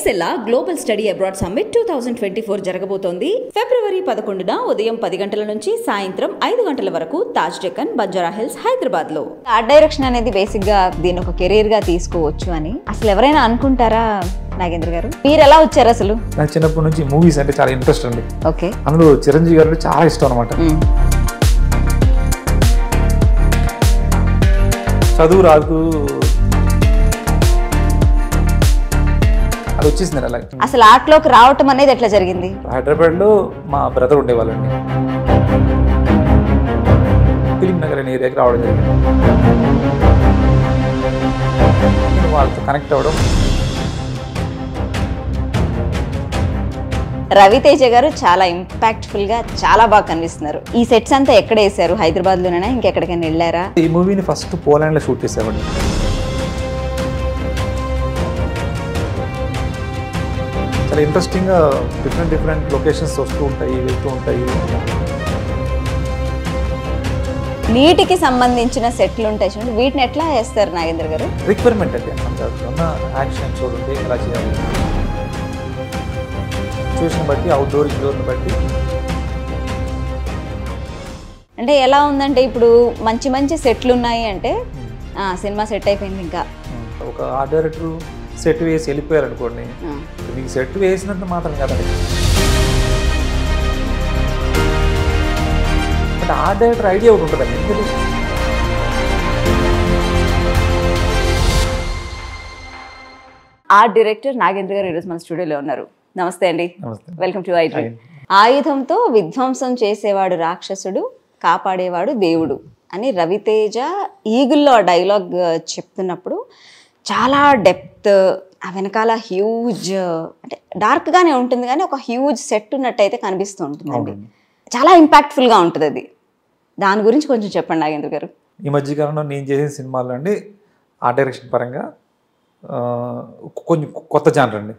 ఎక్సెల్లా global study abroad summit 2024 జరగబోతోంది. ఫిబ్రవరి 11న ఉదయం 10 గంటల నుంచి సాయంత్రం 5 గంటల వరకు తాజ్ డెక్కన్, బంజారా హిల్స్, హైదరాబాద్ లో. ఆర్ట్ డైరెక్షన్ అనేది బేసిక్ గా దీని ఒక కెరీర్ గా తీసుకోవచ్చు అని అసలు ఎవరైనా అనుకుంటారా నాగేంద్ర గారు? మీరు ఎలా వచ్చారు అసలు? నాకు చిన్నప్పటి నుంచి మూవీస్ అంటే చాలా ఇంట్రెస్ట్ అండి. ఓకే. అందులో చిరంజీవి గారు అంటే చాలా ఇష్టం అనమాట. చదువు రాదు అది వచ్చేసింది. అలాగే అసలు ఆర్ట్ లోకి రావటం అనేది ఎట్లా జరిగింది? హైదరాబాద్ లో మా బ్రదర్ ఉండేవాళ్ళండి. ఫిలిం నగర్ అనే ఏరియాకి రావడం జరిగింది. నేను వాళ్ళతో కనెక్ట్ అవ్వడం. రవితేజ గారు చాలా ఇంపాక్ట్ఫుల్ గా చాలా బాగా కనిపిస్తున్నారు. ఈ సెట్స్ అంతా ఎక్కడ వేసారు? హైదరాబాద్ లోనేనా ఇంకెక్కడికైనా వెళ్ళారా? ఈ మూవీని ఫస్ట్ పోలాండ్ లో షూట్ చేసేవాడిని. చాలా ఇంట్రెస్టింగ్గా డిఫరెంట్ లొకేషన్స్ వస్తూ ఉంటాయి, వెళ్తూ ఉంటాయి. నీటికి సంబంధించిన సెట్లు ఉంటాయి చూడండి, వీటిని ఎట్లా వేస్తారు నాగేంద్ర గారు? రిక్వైర్మెంట్ అంటే ఉన్న యాక్షన్ చూడండి ఎలా చేయాలి, సిచ్యువేషన్ బట్టి, అవుట్డోర్ ఇండోర్ని బట్టి. అంటే ఎలా ఉందంటే ఇప్పుడు మంచి మంచి సెట్లు ఉన్నాయి అంటే సినిమా సెట్ అయిపోయింది. ఇంకా ఒక ఆర్ట్ డైరెక్టర్ సెట్ వేసి వెళ్ళిపోయారు అనుకోండి, మీకు సెట్ వేసినంత మాత్రం కదండి. బట్ ఆర్ట్ డైరెక్టర్ ఐడియా ఒకటి ఉంటుందండి. ఆర్ట్ డైరెక్టర్ నాగేంద్ర గారు ఈరోజు మన స్టూడియోలో ఉన్నారు. నమస్తే అండి. నమస్తే. Welcome to iDream. ఆయుధంతో విధ్వంసం చేసేవాడు రాక్షసుడు, కాపాడేవాడు దేవుడు అని రవితేజ ఈగుల్లో ఆ డైలాగ్ చెప్తున్నప్పుడు చాలా డెప్త్, ఆ వెనకాల హ్యూజ్ అంటే డార్క్గానే ఉంటుంది కానీ ఒక హ్యూజ్ సెట్ ఉన్నట్టయితే కనిపిస్తూ ఉంటుందండి. చాలా ఇంపాక్ట్ఫుల్గా ఉంటుంది అది. దాని గురించి కొంచెం చెప్పండి నాగేంద్ర గారు. ఈ మధ్యకాలంలో నేను చేసిన సినిమాల్లో అండి ఆర్ట్ డైరెక్షన్ పరంగా కొంచెం కొత్త జానర్ అండి.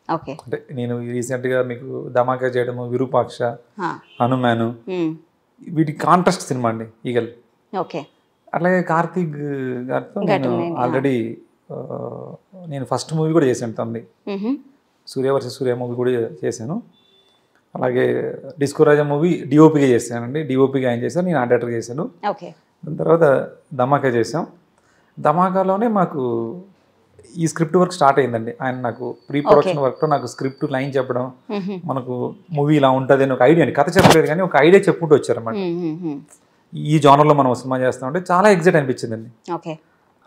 ఓకే. అంటే నేను రీసెంట్గా మీకు ధమాకా చేయడము, విరూపాక్ష, హనుమాను, వీటి కాంట్రాస్ట్ సినిమా అండి ఈగల్. ఓకే. అట్లాగే కార్తీక్ గారితో నేను ఆల్రెడీ నేను ఫస్ట్ మూవీ కూడా చేశాను తనది, సూర్య వర్సెస్ సూర్య మూవీ కూడా చేశాను. అలాగే డిస్కో రాజా మూవీ డిఓపిగా చేశానండి. డిఓపిగా ఆయన చేశాను, నేను ఆర్ట్ డైరెక్టర్ చేశాను. ఓకే. దాని తర్వాత ధమాకా చేసాం. ధమాకాలోనే మాకు ఈ స్క్రిప్ట్ వర్క్ స్టార్ట్ అయిందండి. ఆయన నాకు ప్రీ ప్రొడక్షన్ వర్క్లో నాకు స్క్రిప్ట్ లైన్ చెప్పడం, మనకు మూవీ ఇలా ఉంటుంది అని ఒక ఐడియా అండి. కథ చెప్పలేదు కానీ ఒక ఐడియా చెప్పుకుంటూ వచ్చారన్నమాట. ఈ జానర్లో మనం సినిమా చేస్తామంటే చాలా ఎగ్జైట్ అనిపించిందండి. ఓకే.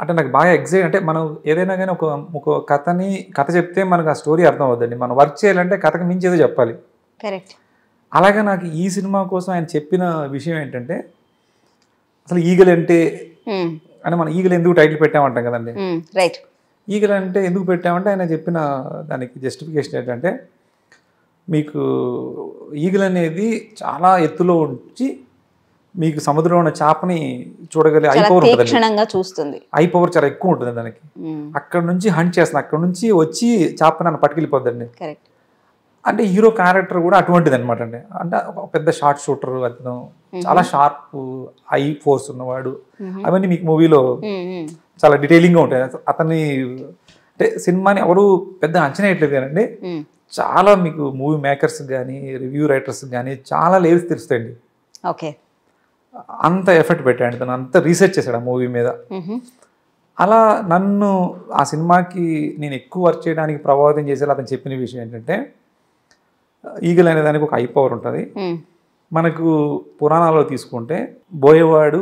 అంటే నాకు బాగా ఎగ్జైట్. అంటే మనం ఏదైనా కానీ ఒక కథ చెప్తే మనకు ఆ స్టోరీ అర్థం అవుతుందండి. మనం వర్క్ చేయాలంటే కథకు మించి ఏదో చెప్పాలి. కరెక్ట్. అలాగే నాకు ఈ సినిమా కోసం ఆయన చెప్పిన విషయం ఏంటంటే, అసలు ఈగల్ అంటే మనం ఈగల్ ఎందుకు టైటిల్ పెట్టామంటాం కదండి. రైట్. ఈగల్ అంటే ఎందుకు పెట్టామంటే ఆయన చెప్పిన దానికి జస్టిఫికేషన్ ఏంటంటే, మీకు ఈగల్ అనేది చాలా ఎత్తులో ఉంచి మీకు సముద్రంలో ఉన్న చేపని చూడగలిగే ఐ పవర్ ఉంటుంది. ఐ పవర్ చాలా ఎక్కువ ఉంటుంది దానికి. అక్కడ నుంచి హంట్ చేస్తుంది, అక్కడ నుంచి వచ్చి చేపని నన్ను పట్టుకెళ్ళిపోద్దండి. అంటే హీరో క్యారెక్టర్ కూడా అటువంటిది అనమాట అండి. అంటే ఒక పెద్ద షార్ట్ షూటర్, అతను చాలా షార్ప్ ఐ ఫోర్స్ ఉన్నవాడు. అవన్నీ మీకు మూవీలో చాలా డీటెయిలింగ్గా ఉంటాయి. అతన్ని అంటే సినిమాని ఎవరు పెద్ద అంచనా వేయట్లేదు కానండి, చాలా మీకు మూవీ మేకర్స్ కానీ రివ్యూ రైటర్స్ కానీ చాలా లేయర్స్ తెలుస్తాయండి. ఓకే. అంత ఎఫర్ట్ పెట్టాడు తను, అంత రీసెర్చ్ చేశాడు ఆ మూవీ మీద. అలా నన్ను ఆ సినిమాకి నేను ఎక్కువ వర్క్ చేయడానికి ప్రభావితం చేసేలా అతను చెప్పిన విషయం ఏంటంటే, ఈగల్ అనే దానికి ఒక ఐ పవర్ ఉంటుంది. మనకు పురాణాల్లో తీసుకుంటే బోయేవాడు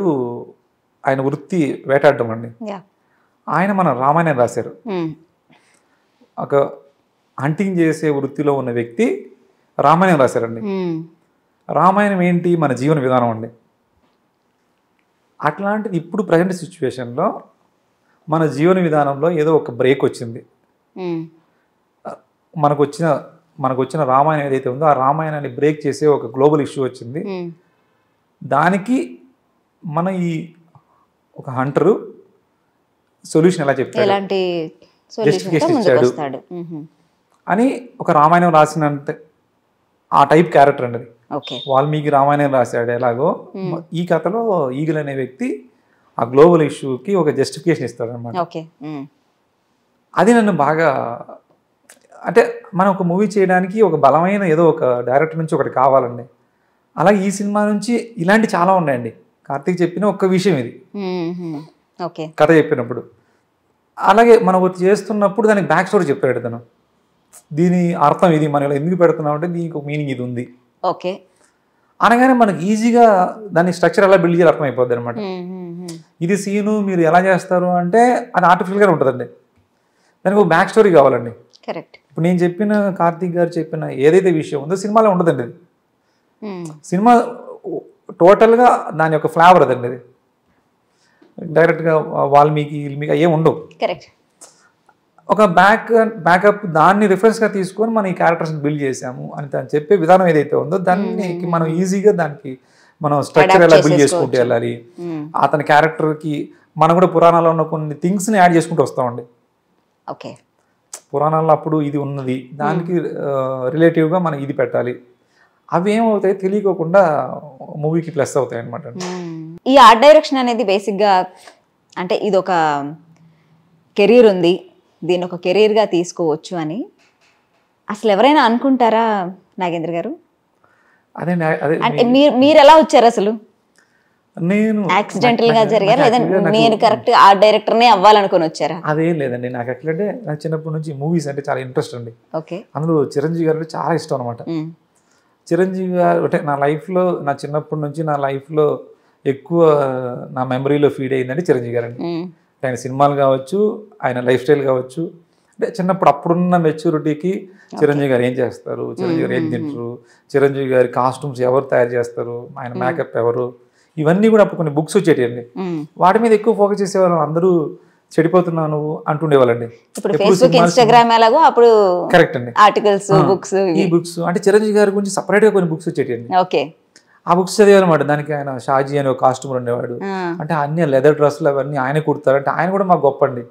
ఆయన వృత్తి వేటాడటం అండి. ఆయన మన రామాయణం రాశారు. ఒక హంటింగ్ చేసే వృత్తిలో ఉన్న వ్యక్తి రామాయణం రాశారండి. రామాయణం ఏంటి? మన జీవన విధానం అండి. అట్లాంటిది ఇప్పుడు ప్రజెంట్ సిచ్యువేషన్లో మన జీవన విధానంలో ఏదో ఒక బ్రేక్ వచ్చింది. మనకు వచ్చిన రామాయణం ఏదైతే ఉందో ఆ రామాయణాన్ని బ్రేక్ చేసే ఒక గ్లోబల్ ఇష్యూ వచ్చింది. దానికి మన ఈ ఒక హంటరు సొల్యూషన్ ఎలా చెప్తాడు, జస్టిఫికేషన్ ఇచ్చాడు అని ఒక రామాయణం రాసినంత ఆ టైప్ క్యారెక్టర్ అండి. వాల్మీకి రామాయణం రాశాడు ఎలాగో, ఈ కథలో ఈగల్ అనే వ్యక్తి ఆ గ్లోబల్ ఇష్యూకి ఒక జస్టిఫికేషన్ ఇస్తాడు అనమాట. అది నన్ను బాగా అంటే మనం ఒక మూవీ చేయడానికి ఒక బలమైన ఏదో ఒక డైరెక్టర్ నుంచి ఒకటి కావాలండి. అలాగే ఈ సినిమా నుంచి ఇలాంటి చాలా ఉన్నాయండి. కార్తీక్ చెప్పిన ఒక్క విషయం ఇది ఓకే కథ చెప్పినప్పుడు. అలాగే మనం ఒకటి చేస్తున్నప్పుడు దానికి బ్యాక్ స్టోరీ చెప్పాడు తను. దీని అర్థం ఇది, మనం ఇలా ఎందుకు పెడుతున్నాం అంటే దీనికి ఒక మీనింగ్ ఇది ఉంది ఓకే అనగానే మనకి ఈజీగా దాని స్ట్రక్చర్ ఎలా బిల్డ్ చేయాలి అర్థమైపోద్ది అనమాట. ఇది సీను మీరు ఎలా చేస్తారు అంటే అది ఆర్టిఫిషియల్గా ఉంటుందండి. దానికి ఒక బ్యాక్ స్టోరీ కావాలండి. కరెక్ట్. ఇప్పుడు నేను చెప్పిన కార్తీక్ గారు చెప్పిన ఏదైతే విషయం ఉందో సినిమాలో ఉండదండి. అది సినిమా టోటల్గా దాని యొక్క ఫ్లేవర్ అదండి. అది డైరెక్ట్గా వాల్మీకి ఏం ఉండవు. కరెక్ట్. ఒక బ్యాకప్ దాన్ని రిఫరెన్స్గా తీసుకొని మనం ఈ క్యారెక్టర్స్ని బిల్డ్ చేసాము అని తను చెప్పే విధానం ఏదైతే ఉందో దాన్ని మనం ఈజీగా దానికి మనం స్ట్రక్చర్ ఎలా బిల్డ్ చేసుకుంటూ వెళ్ళాలి. అతని క్యారెక్టర్కి మనం కూడా పురాణాల్లో ఉన్న కొన్ని థింగ్స్ని యాడ్ చేసుకుంటూ వస్తామండి. ఓకే. పురాణాల్లో అప్పుడు ఇది ఉన్నది, దానికి రిలేటివ్గా మనం ఇది పెట్టాలి. అవి ఏమవుతాయి తెలియకోకుండా మూవీకి ప్లస్ అవుతాయి అనమాట. ఈ ఆర్ట్ డైరెక్షన్ అనేది బేసిక్గా అంటే ఇది ఒక కెరీర్ ఉంది, దీన్ని ఒక కెరీర్గా తీసుకోవచ్చు అని అసలు ఎవరైనా అనుకుంటారా నాగేంద్ర గారు? అదే అదే అంటే మీరు ఎలా వచ్చారు అసలు? నేను యాక్సిడెంటల్ గా జరిగారు లేదా నేను కరెక్ట్ ఆర్ట్ డైరెక్టర్నే అవ్వాలనుకుని వచ్చారా? అదేం లేదండి. నాకు యాక్చువల్లీ నాకు చిన్నప్పటి నుంచి మూవీస్ అంటే చాలా ఇంట్రెస్ట్ అండి. ఓకే. అందులో చిరంజీవి గారు అంటే చాలా ఇష్టం అనమాట. చిరంజీవి గారు అంటే నా లైఫ్లో, నా చిన్నప్పటి నుంచి నా లైఫ్లో ఎక్కువ నా మెమరీలో ఫీడ్ అయ్యిందంటే చిరంజీవి గారు అండి. ఆయన సినిమాలు కావచ్చు, ఆయన లైఫ్ స్టైల్ కావచ్చు, అంటే చిన్నప్పుడు అప్పుడున్న మెచ్యూరిటీకి చిరంజీవి గారు ఏం చేస్తారు, చిరంజీవి గారు ఏం తింటారు, చిరంజీవి గారి కాస్ట్యూమ్స్ ఎవరు తయారు చేస్తారు, ఆయన మేకప్ ఎవరు, ఇవన్నీ కూడా అప్పుడు కొన్ని బుక్స్ వచ్చేటివండి. వాటి మీద ఎక్కువ ఫోకస్ చేసేవాళ్ళం. అందరూ చెడిపోతున్నావు నువ్వు అంటుండేవాళ్ళండి. ఇప్పుడు ఫేస్బుక్, ఇన్స్టాగ్రామ్ ఎలాగో అప్పుడు కరెక్ట్ అండి. ఆర్టికల్స్, బుక్స్, ఈ బుక్స్ అంటే చిరంజీవి గారి గురించి సపరేట్గా కొన్ని బుక్స్ వచ్చేటివండి. ఓకే. ఆ బుక్స్ చదివాలన్నమాట. దానికి ఆయన షాజీ అనే ఒక కాస్ట్యూమర్ ఉండేవాడు. అంటే అన్ని లెదర్ డ్రెస్సులు అవన్నీ ఆయన కుడతారు. అంటే ఆయన కూడా మాకు గొప్ప అండి.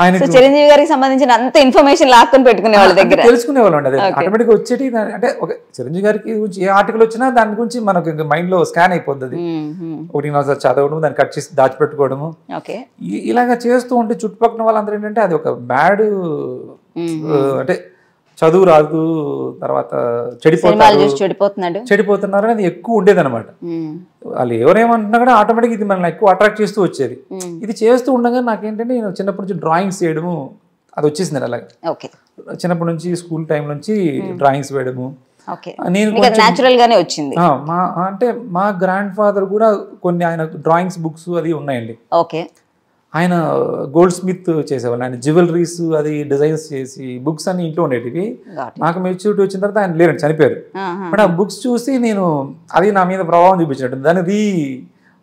ఆయన చిరంజీవి గారికి సంబంధించిన అంత ఇన్ఫర్మేషన్ లాక్కొని పెట్టుకునే వాళ్ళ దగ్గర తెలుసుకునేవాళ్ళం అండి. అదే ఆటోమేటిక్గా వచ్చేటి. అంటే ఒక చిరంజీవి గారికి గురించి ఏ ఆర్టికల్ వచ్చినా దాని గురించి మనకు మైండ్ లో స్కాన్ అయిపోద్ది. ఒకటి నా చదవడం, దాన్ని కట్ చేసి దాచిపెట్టుకోవడము, ఇలాగా చేస్తూ ఉంటే చుట్టుపక్కల వాళ్ళందరూ ఏంటంటే అది ఒక బ్యాడ్ అంటే చదువు రాదు, తర్వాత చెడిపోతున్నారు అనేది ఎక్కువ ఉండేది అనమాట. వాళ్ళు ఎవరేమంటున్నా కూడా ఆటోమేటిక్ ఇది మనల్ని ఎక్కువ అట్రాక్ట్ చేస్తూ వచ్చేది. ఇది చేస్తూ ఉండగా నాకేంటంటే నేను చిన్నప్పటి నుంచి డ్రాయింగ్స్ చేయడము అది వచ్చేసింది. అలాగే చిన్నప్పటి నుంచి స్కూల్ టైం నుంచి డ్రాయింగ్స్ వేయడము నేను వచ్చింది. అంటే మా గ్రాండ్ ఫాదర్ కూడా కొన్ని ఆయన డ్రాయింగ్స్ బుక్స్ అది ఉన్నాయండి. ఆయన గోల్డ్ స్మిత్ చేసేవాళ్ళు. ఆయన జ్యువెలరీస్ అది డిజైన్స్ చేసి బుక్స్ అన్ని ఇంట్లో ఉండేటివి. నాకు మెచ్యూరిటీ వచ్చిన తర్వాత ఆయన లేరండి, చనిపోయారు. బట్ ఆ బుక్స్ చూసి నేను అది నా మీద ప్రభావం చూపించినట్టు దాన్ని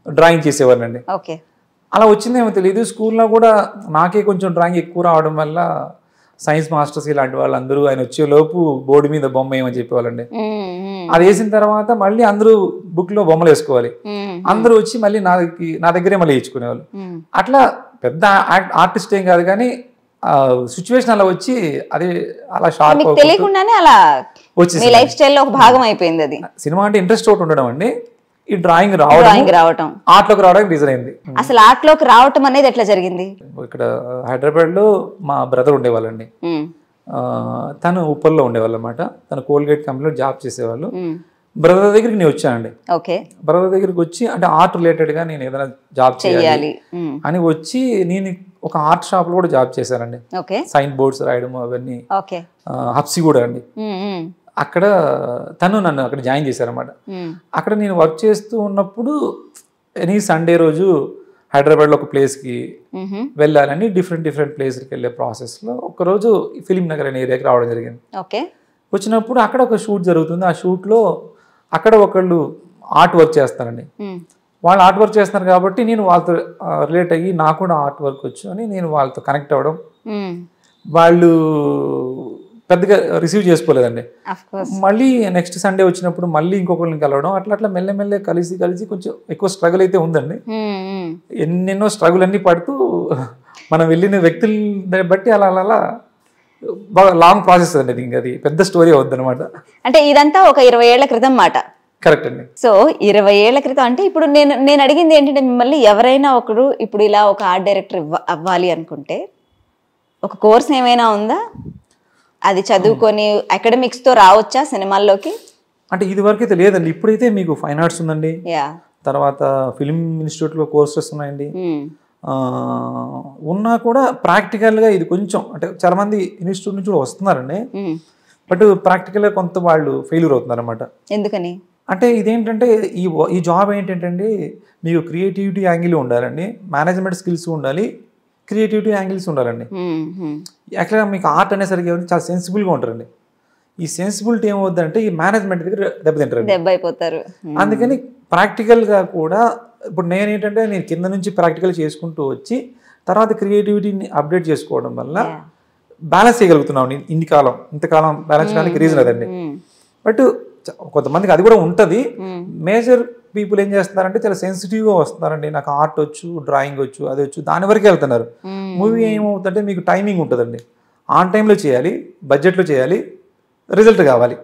డ్రాయింగ్ చేసేవాళ్ళండి. అలా వచ్చిందేమో తెలియదు. స్కూల్లో కూడా నాకే కొంచెం డ్రాయింగ్ ఎక్కువ రావడం వల్ల సైన్స్ మాస్టర్స్ ఇలాంటి వాళ్ళందరూ ఆయన వచ్చేలోపు బోర్డు మీద బొమ్మ వేయమని చెప్పేవాళ్ళండి. అది వేసిన తర్వాత మళ్ళీ అందరూ బుక్ లో బొమ్మలు వేసుకోవాలి. అందరూ వచ్చి మళ్ళీ నా దగ్గరే మళ్ళీ వేయించుకునేవాళ్ళు. అట్లా పెద్ద ఆర్టిస్ట్ ఏం కాదు కానీ సిచ్యువేషన్ అలా వచ్చి అది అలా షార్ప్ తెలియకుండానే అలా వచ్చి లైఫ్ స్టైల్లో ఒక భాగం అయిపోయింది. అది సినిమా అంటే ఇంట్రెస్ట్ ఒకటి ఉండడం అండి. ఈ డ్రాయింగ్ రావడం ఆర్ట్లోకి రావడానికి రీజన్ అయింది. అసలు ఆర్ట్లోకి రావటం అనేది ఎట్లా జరిగింది? ఇక్కడ హైదరాబాద్ లో మా బ్రదర్ ఉండేవాళ్ళండి. తను ఉప్పల్లో ఉండేవాళ్ళు అనమాట. తను కోల్గేట్ కంపెనీలో జాబ్ చేసేవాళ్ళు. బ్రదర్ దగ్గరికి నేను వచ్చానండి. బ్రదర్ దగ్గరికి వచ్చి అంటే ఆర్ట్ రిలేటెడ్ గా నేను ఏదైనా జాబ్ చేయాలి అని వచ్చి నేను ఒక ఆర్ట్ షాప్ లో కూడా జాబ్ చేశానండి. సైన్ బోర్డ్స్ రాయడం అవన్నీ హప్సి కూడా అండి. అక్కడ తను నన్ను అక్కడ జాయిన్ చేశారన్నమాట. అక్కడ నేను వర్క్ చేస్తూ ఉన్నప్పుడు ఎనీ సండే రోజు హైదరాబాద్లో ఒక ప్లేస్కి వెళ్ళాలని డిఫరెంట్ ప్లేస్కి వెళ్ళే ప్రాసెస్లో ఒకరోజు ఫిలిం నగర్ అనే ఏరియాకి రావడం జరిగింది. వచ్చినప్పుడు అక్కడ ఒక షూట్ జరుగుతుంది. ఆ షూట్లో అక్కడ ఒకళ్ళు ఆర్ట్ వర్క్ చేస్తారండి. వాళ్ళు ఆర్ట్ వర్క్ చేస్తున్నారు కాబట్టి నేను వాళ్ళతో రిలేట్ అయ్యి నాకు కూడా ఆర్ట్ వర్క్ వచ్చు అని నేను వాళ్ళతో కనెక్ట్ అవ్వడం. వాళ్ళు పెద్దగా రిసీవ్ చేసుకోలేదండి. మళ్ళీ నెక్స్ట్ సండే వచ్చినప్పుడు మళ్ళీ ఇంకొకరిని కలవడం, అట్లా మెల్లమెల్లే కలిసి కొంచెం ఎక్కువ స్ట్రగుల్ అయితే ఉందండి. ఎన్నెన్నో స్ట్రగుల్ అన్ని పడుతూ మనం వెళ్ళిన వ్యక్తులని బట్టి అలా బాగా లాంగ్ ప్రాసెస్ అండి. ఇంకా అది పెద్ద స్టోరీ అవుద్ది అనమాట. అంటే ఇదంతా ఒక 20 ఏళ్ల క్రితం మాట. కరెక్ట్ అండి. సో 20 ఏళ్ల క్రితం అంటే ఇప్పుడు నేను అడిగింది ఏంటంటే మిమ్మల్ని ఎవరైనా ఒకరు ఇప్పుడు ఇలా ఒక ఆర్ట్ డైరెక్టర్ అవ్వాలి అనుకుంటే ఒక కోర్స్ ఏమైనా ఉందా, అది చదువుకొని అకాడమిక్స్తో రావచ్చా సినిమాల్లోకి? అంటే ఇది వరకు అయితే లేదండి. ఇప్పుడైతే మీకు ఫైన్ ఆర్ట్స్ ఉందండి, యా తర్వాత ఫిలిం ఇన్స్టిట్యూట్లో కోర్సెస్ ఉన్నాయండి. ఉన్నా కూడా ప్రాక్టికల్గా ఇది కొంచెం అంటే చాలా మంది ఇన్స్టిట్యూట్ నుంచి కూడా వస్తున్నారండి, బట్ ప్రాక్టికల్గా కొంత వాళ్ళు ఫెయిల్యూర్ అవుతున్నారు అనమాట. ఎందుకని అంటే ఇదేంటంటే ఈ జాబ్ ఏంటంటే మీకు క్రియేటివిటీ యాంగిల్ ఉండాలండి, మేనేజ్మెంట్ స్కిల్స్ ఉండాలి, క్రియేటివిటీ యాంగిల్స్ ఉండాలండి. యాక్చువల్గా మీకు ఆర్ట్ అనేసరికి చాలా సెన్సిబుల్గా ఉంటారండి. ఈ సెన్సిబిలిటీ ఏమవుతుందంటే ఈ మేనేజ్మెంట్ దగ్గర దెబ్బతింటారండి, దెబ్బ అయిపోతారు. అందుకని ప్రాక్టికల్గా కూడా ఇప్పుడు నేనేంటంటే నేను కింద నుంచి ప్రాక్టికల్ చేసుకుంటూ వచ్చి తర్వాత క్రియేటివిటీని అప్డేట్ చేసుకోవడం వల్ల బ్యాలెన్స్ చేయగలుగుతున్నాం. ఇంతకాలం బ్యాలెన్స్ చేయడానికి రీజన్ అదండి. బట్ కొంతమందికి అది కూడా ఉంటుంది. మేజర్ పీపుల్ ఏం చేస్తున్నారంటే చాలా సెన్సిటివ్గా వస్తున్నారండి, నాకు ఆర్ట్ వచ్చు, డ్రాయింగ్ వచ్చు, అది వచ్చు, దాని వరకే వెళ్తున్నారు. మూవీ ఏమవుతుందంటే మీకు టైమింగ్ ఉంటుందండి, ఆన్ టైంలో చేయాలి, బడ్జెట్లో చేయాలి, రిజల్ట్ కావాలి,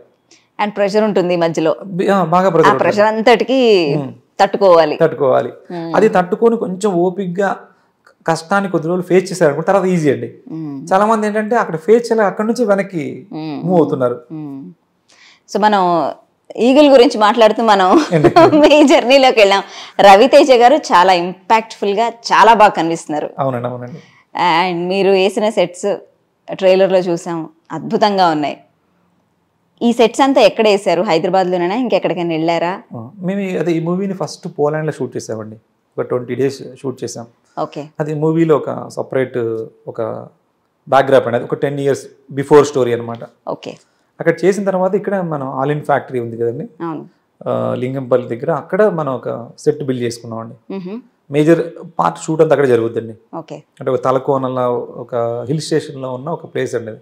అండ్ ప్రెషర్ ఉంటుంది మధ్యలో, బాగా ప్రెషర్ అంతటికి తట్టుకోవాలి. అది తట్టుకొని కొంచెం ఓపిక్గా కష్టాన్ని కొద్ది రోజులు ఫేస్ చేశారు, తర్వాత ఈజీ అండి. చాలా మంది ఏంటంటే అక్కడ ఫేస్ చేయాలి, అక్కడ నుంచి వెనక్కి మూవ్ అవుతున్నారు. సో మనం ఈగల్ గురించి మాట్లాడుతూ మనం మీ జర్నీలోకి వెళ్ళాం. రవితేజ గారు చాలా ఇంపాక్ట్ఫుల్గా చాలా బాగా కనిపిస్తున్నారు. అవునండి. అండ్ మీరు వేసిన సెట్స్ ట్రైలర్లో చూసాం, అద్భుతంగా ఉన్నాయి. ఈ సెట్స్ అంతా ఎక్కడ వేసారు? హైదరాబాద్లోనేనా, ఇంకెక్కడికైనా వెళ్ళారా? మేము ఈ మూవీని ఫస్ట్ పోలాండ్లో షూట్ చేసామండి, ఒక 20 days షూట్ చేసాం. ఓకే. అది మూవీలో ఒక సపరేట్ ఒక బ్యాక్గ్రాప్ అనేది ఒక 10 years బిఫోర్ స్టోరీ అనమాట. ఓకే. అక్కడ చేసిన తర్వాత ఇక్కడ మనం ఆల్ ఇన్ ఫ్యాక్టరీ ఉంది కదండి, లింగంపల్లి దగ్గర, అక్కడ మనం ఒక సెట్ బిల్డ్ చేసుకున్నామండి. మేజర్ పార్ట్ షూట్ అంతా అక్కడ జరుగుతుందండి. ఓకే. అంటే ఒక తలకోనలో ఒక హిల్ స్టేషన్లో ఉన్న ఒక ప్లేస్ అండి,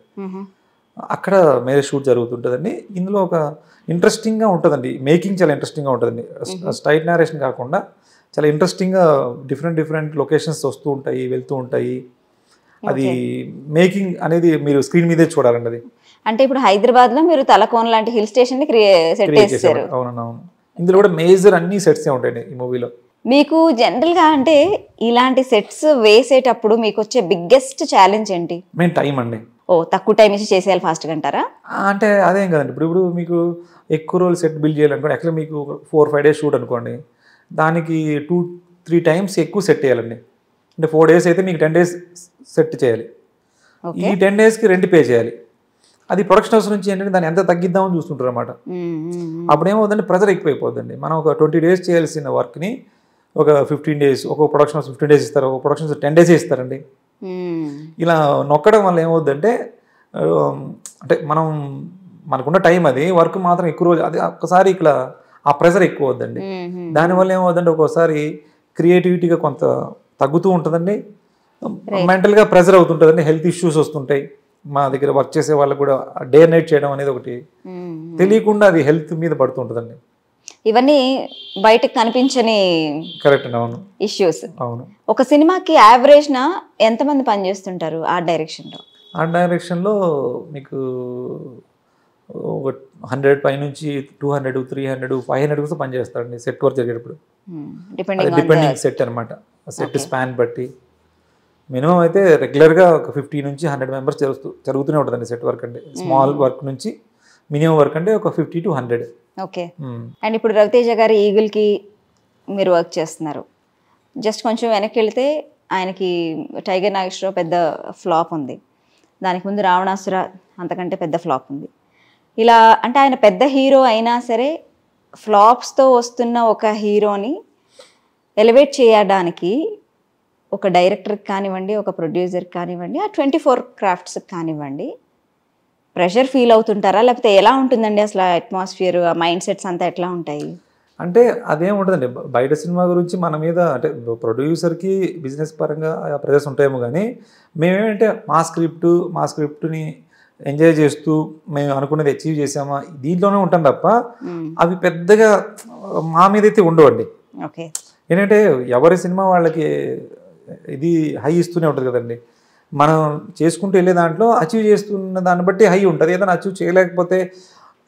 అక్కడ మేజర్ షూట్ జరుగుతుంటుందండి. ఇందులో ఒక ఇంట్రెస్టింగ్గా ఉంటుందండి, మేకింగ్ చాలా ఇంట్రెస్టింగ్గా ఉంటుందండి. స్ట్రైట్ నేరేషన్ కాకుండా చాలా ఇంట్రెస్టింగ్గా డిఫరెంట్ లొకేషన్స్ వస్తూ ఉంటాయి, వెళ్తూ ఉంటాయి. అది మేకింగ్ అనేది మీరు స్క్రీన్ మీదే చూడాలండి. అది అంటే ఇప్పుడు హైదరాబాద్లో మీరు తలకోన లాంటి హిల్ స్టేషన్ సెట్ చేశారు. అవునవును. ఇందులో కూడా మేజర్ అన్ని సెట్స్ ఉంటాయండి ఈ మూవీలో. మీకు జనరల్గా అంటే ఇలాంటి సెట్స్ వేసేటప్పుడు మీకు వచ్చే బిగ్గెస్ట్ ఛాలెంజ్ ఏంటి? మెయిన్ టైం అండి. తక్కువ టైం ఇచ్చి చేసేయాలి ఫాస్ట్గా అంటారా? అంటే అదేం కదండి, ఇప్పుడు మీకు ఎక్కువ రోజులు సెట్ బిల్డ్ చేయాలనుకోండి, యాక్చువల్లీ మీకు 4-5 days షూట్ అనుకోండి, దానికి 2-3 times ఎక్కువ సెట్ చేయాలండి. అంటే 4 days అయితే మీకు 10 days సెట్ చేయాలి, ఈ 10 daysకి రెంట్ పే చేయాలి. అది ప్రొడక్షన్ హౌస్ నుంచి ఏంటంటే దాన్ని ఎంత తగ్గిద్దామని చూస్తుంటారు అన్నమాట. అప్పుడు ఏమవుతుందంటే ప్రెజర్ ఎక్కువైపోతుందండి. మనం ఒక 20 days చేయాల్సిన వర్క్ని ఒక 15 days, ఒక ప్రొడక్షన్ హౌస్ 15 days ఇస్తారు, ఒక ప్రొడక్షన్ హౌస్ 10 days ఇస్తారండి. ఇలా నొక్కడం వల్ల ఏమవుతుందంటే అంటే మనకున్న టైం అది, వర్క్ మాత్రం ఎక్కువ రోజు, అది ఒక్కసారి ఇక్కడ ఆ ప్రెజర్ ఎక్కువ అవుతుందండి. దానివల్ల ఏమవుతుందంటే ఒక్కోసారి క్రియేటివిటీగా కొంత తగ్గుతూ ఉంటుందండి, మెంటల్గా ప్రెజర్ అవుతుంటుందండి, హెల్త్ ఇష్యూస్ వస్తుంటాయి. మా దగ్గర వర్క్ చేసే వాళ్ళకి కూడా డే నైట్ చేయడం అనేది ఒకటి తెలియకుండా అది హెల్త్ మీద పడుతుంటుందండి. ఇవన్నీ బయటకు కనిపించని కరెక్ట్. అవును, ఇష్యూస్. అవును. ఒక సినిమాకి యావరేజ్న ఎంతమంది పనిచేస్తుంటారు ఆర్ట్ డైరెక్షన్లో? ఆర్ట్ డైరెక్షన్లో మీకు 100 పైనుంచి 200, 300, 500 కూడా పనిచేస్తారండి సెట్ వర్క్ జరిగేటప్పుడు. డిపెండింగ్ సెట్ అనమాట, సెట్ స్పాన్ బట్టి. మినిమం అయితే రెగ్యులర్గా ఒక 50 నుంచి 100 members జరుగుతూనే ఉంటుందండి సెట్ వర్క్. అంటే స్మాల్ వర్క్ నుంచి మినిమం వర్క్ అంటే ఒక 50 to 100. ఓకే. అండ్ ఇప్పుడు రవితేజ గారి ఈగిల్కి మీరు వర్క్ చేస్తున్నారు. జస్ట్ కొంచెం వెనక్కి వెళితే ఆయనకి టైగర్ నాగేశ్వరరావు పెద్ద ఫ్లాప్ ఉంది, దానికి ముందు రావణాసుర అంతకంటే పెద్ద ఫ్లాప్ ఉంది. ఇలా అంటే ఆయన పెద్ద హీరో అయినా సరే ఫ్లాప్స్తో వస్తున్న ఒక హీరోని ఎలివేట్ చేయడానికి ఒక డైరెక్టర్కి కానివ్వండి, ఒక ప్రొడ్యూసర్కి కానివ్వండి, ఆ 24 craftsకి కానివ్వండి, ప్రెషర్ ఫీల్ అవుతుంటారా? లేకపోతే ఎలా ఉంటుందండి అసలు అట్మాస్ఫియర్, ఆ మైండ్ సెట్స్ అంతా ఎట్లా ఉంటాయి? అంటే అదేం ఉంటుందండి, బయట సినిమా గురించి మన మీద అంటే ప్రొడ్యూసర్కి బిజినెస్ పరంగా ప్రెజర్స్ ఉంటాయేమో, కానీ మేమేమంటే మా స్క్రిప్ట్ని ఎంజాయ్ చేస్తూ మేము అనుకున్నది అచీవ్ చేసామా దీంట్లోనే ఉంటాం తప్ప అవి పెద్దగా మా మీద అయితే ఉండవండి. ఓకే. ఏంటంటే ఎవరి సినిమా వాళ్ళకి ఇది హై ఇస్తూనే ఉంటుంది కదండి. మనం చేసుకుంటూ వెళ్ళే దాంట్లో అచీవ్ చేస్తున్న దాన్ని బట్టి హై ఉంటుంది. ఏదైనా అచీవ్ చేయలేకపోతే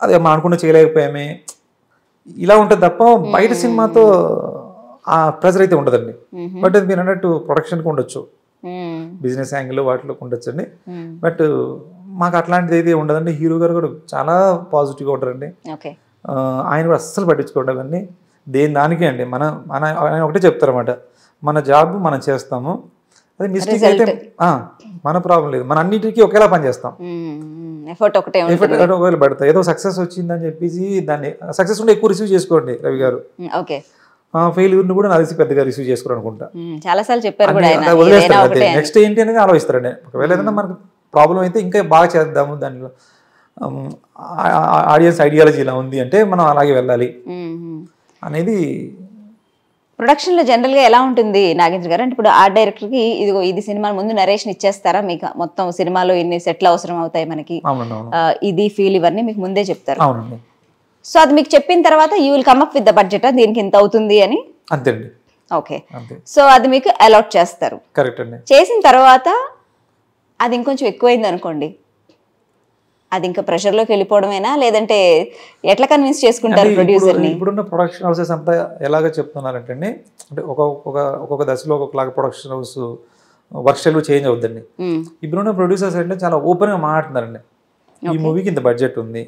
అదే మనం అనుకున్న చేయలేకపోయామే ఇలా ఉంటుంది తప్ప బయట సినిమాతో ఆ ప్రెజర్ అయితే ఉండదండి. బట్ అది మీరు అన్నట్టు ప్రొడక్షన్కి ఉండొచ్చు, బిజినెస్ యాంగిల్లో వాటిలో ఉండొచ్చండి. బట్ మాకు అట్లాంటిది అయితే ఉండదండి. హీరో గారు కూడా చాలా పాజిటివ్గా ఉంటారండి. ఆయన కూడా అస్సలు పట్టించుకోవడం దానికే అండి. ఆయన ఒకటే చెప్తారన్నమాట, మన జాబ్ మనం చేస్తాము, అది మిస్టేక్ అయితే మన ప్రాబ్లం లేదు, మన అన్నిటికీ ఒకేలా పని చేస్తాం, ఎఫర్ట్ ఒకవేళ పడతాయి. ఏదో సక్సెస్ వచ్చిందని చెప్పేసి దాన్ని సక్సెస్ ఉంటే ఎక్కువ రిసీవ్ చేసుకోండి రవి గారు. ఫెయిల్యూర్ని కూడా నాకు పెద్దగా రిసీవ్ చేసుకోరు అనుకుంటా, వదిలేస్తారు. నెక్స్ట్ ఏంటి అనేది ఆలోచిస్తారండి. ఒకవేళ ఏదైనా మనకు ప్రాబ్లం అయితే ఇంకా బాగా చేద్దాము, దానిలో ఆడియన్స్ ఐడియాలజీ ఇలా ఉంది అంటే మనం అలాగే వెళ్ళాలి అనేది. ప్రొడక్షన్లో జనరల్గా ఎలా ఉంటుంది నాగేంద్ర గారు? అంటే ఇప్పుడు ఆర్ట్ డైరెక్టర్కి ఇది సినిమా ముందు నరేషన్ ఇచ్చేస్తారా మీకు? మొత్తం సినిమాలో ఇన్ని సెట్లు అవసరం అవుతాయి మనకి, ఇది ఫీల్ ఇవన్నీ మీకు ముందే చెప్తారు. సో అది మీకు చెప్పిన తర్వాత you will come up with the budget, దీనికి ఇంత అవుతుంది అని. అంతేండి. ఓకే, సో అది మీకు అలాట్ చేస్తారు. కరెక్ట్ అండి. చేసిన తర్వాత అది ఇంకొంచెం ఎక్కువైంది అనుకోండి, అది ఇంకా ప్రెషర్లోకి వెళ్ళిపోవడమేనా, లేదంటే ఎట్లా కన్విన్స్ చేసుకుంటారు ప్రొడ్యూసర్ని? ఇప్పుడున్న ప్రొడక్షన్ హౌసెస్ అంతా ఎలాగ చెప్తున్నారంటే అండి, అంటే ఒక్కొక్క దశలో ఒక్కొక్కలాగా production house work style change అవుతుందండి. ఇప్పుడున్న ప్రొడ్యూసర్స్ అంటే చాలా ఓపెన్గా మాట్లాడుతున్నారండి. ఈ మూవీకి ఇంత బడ్జెట్ ఉంది,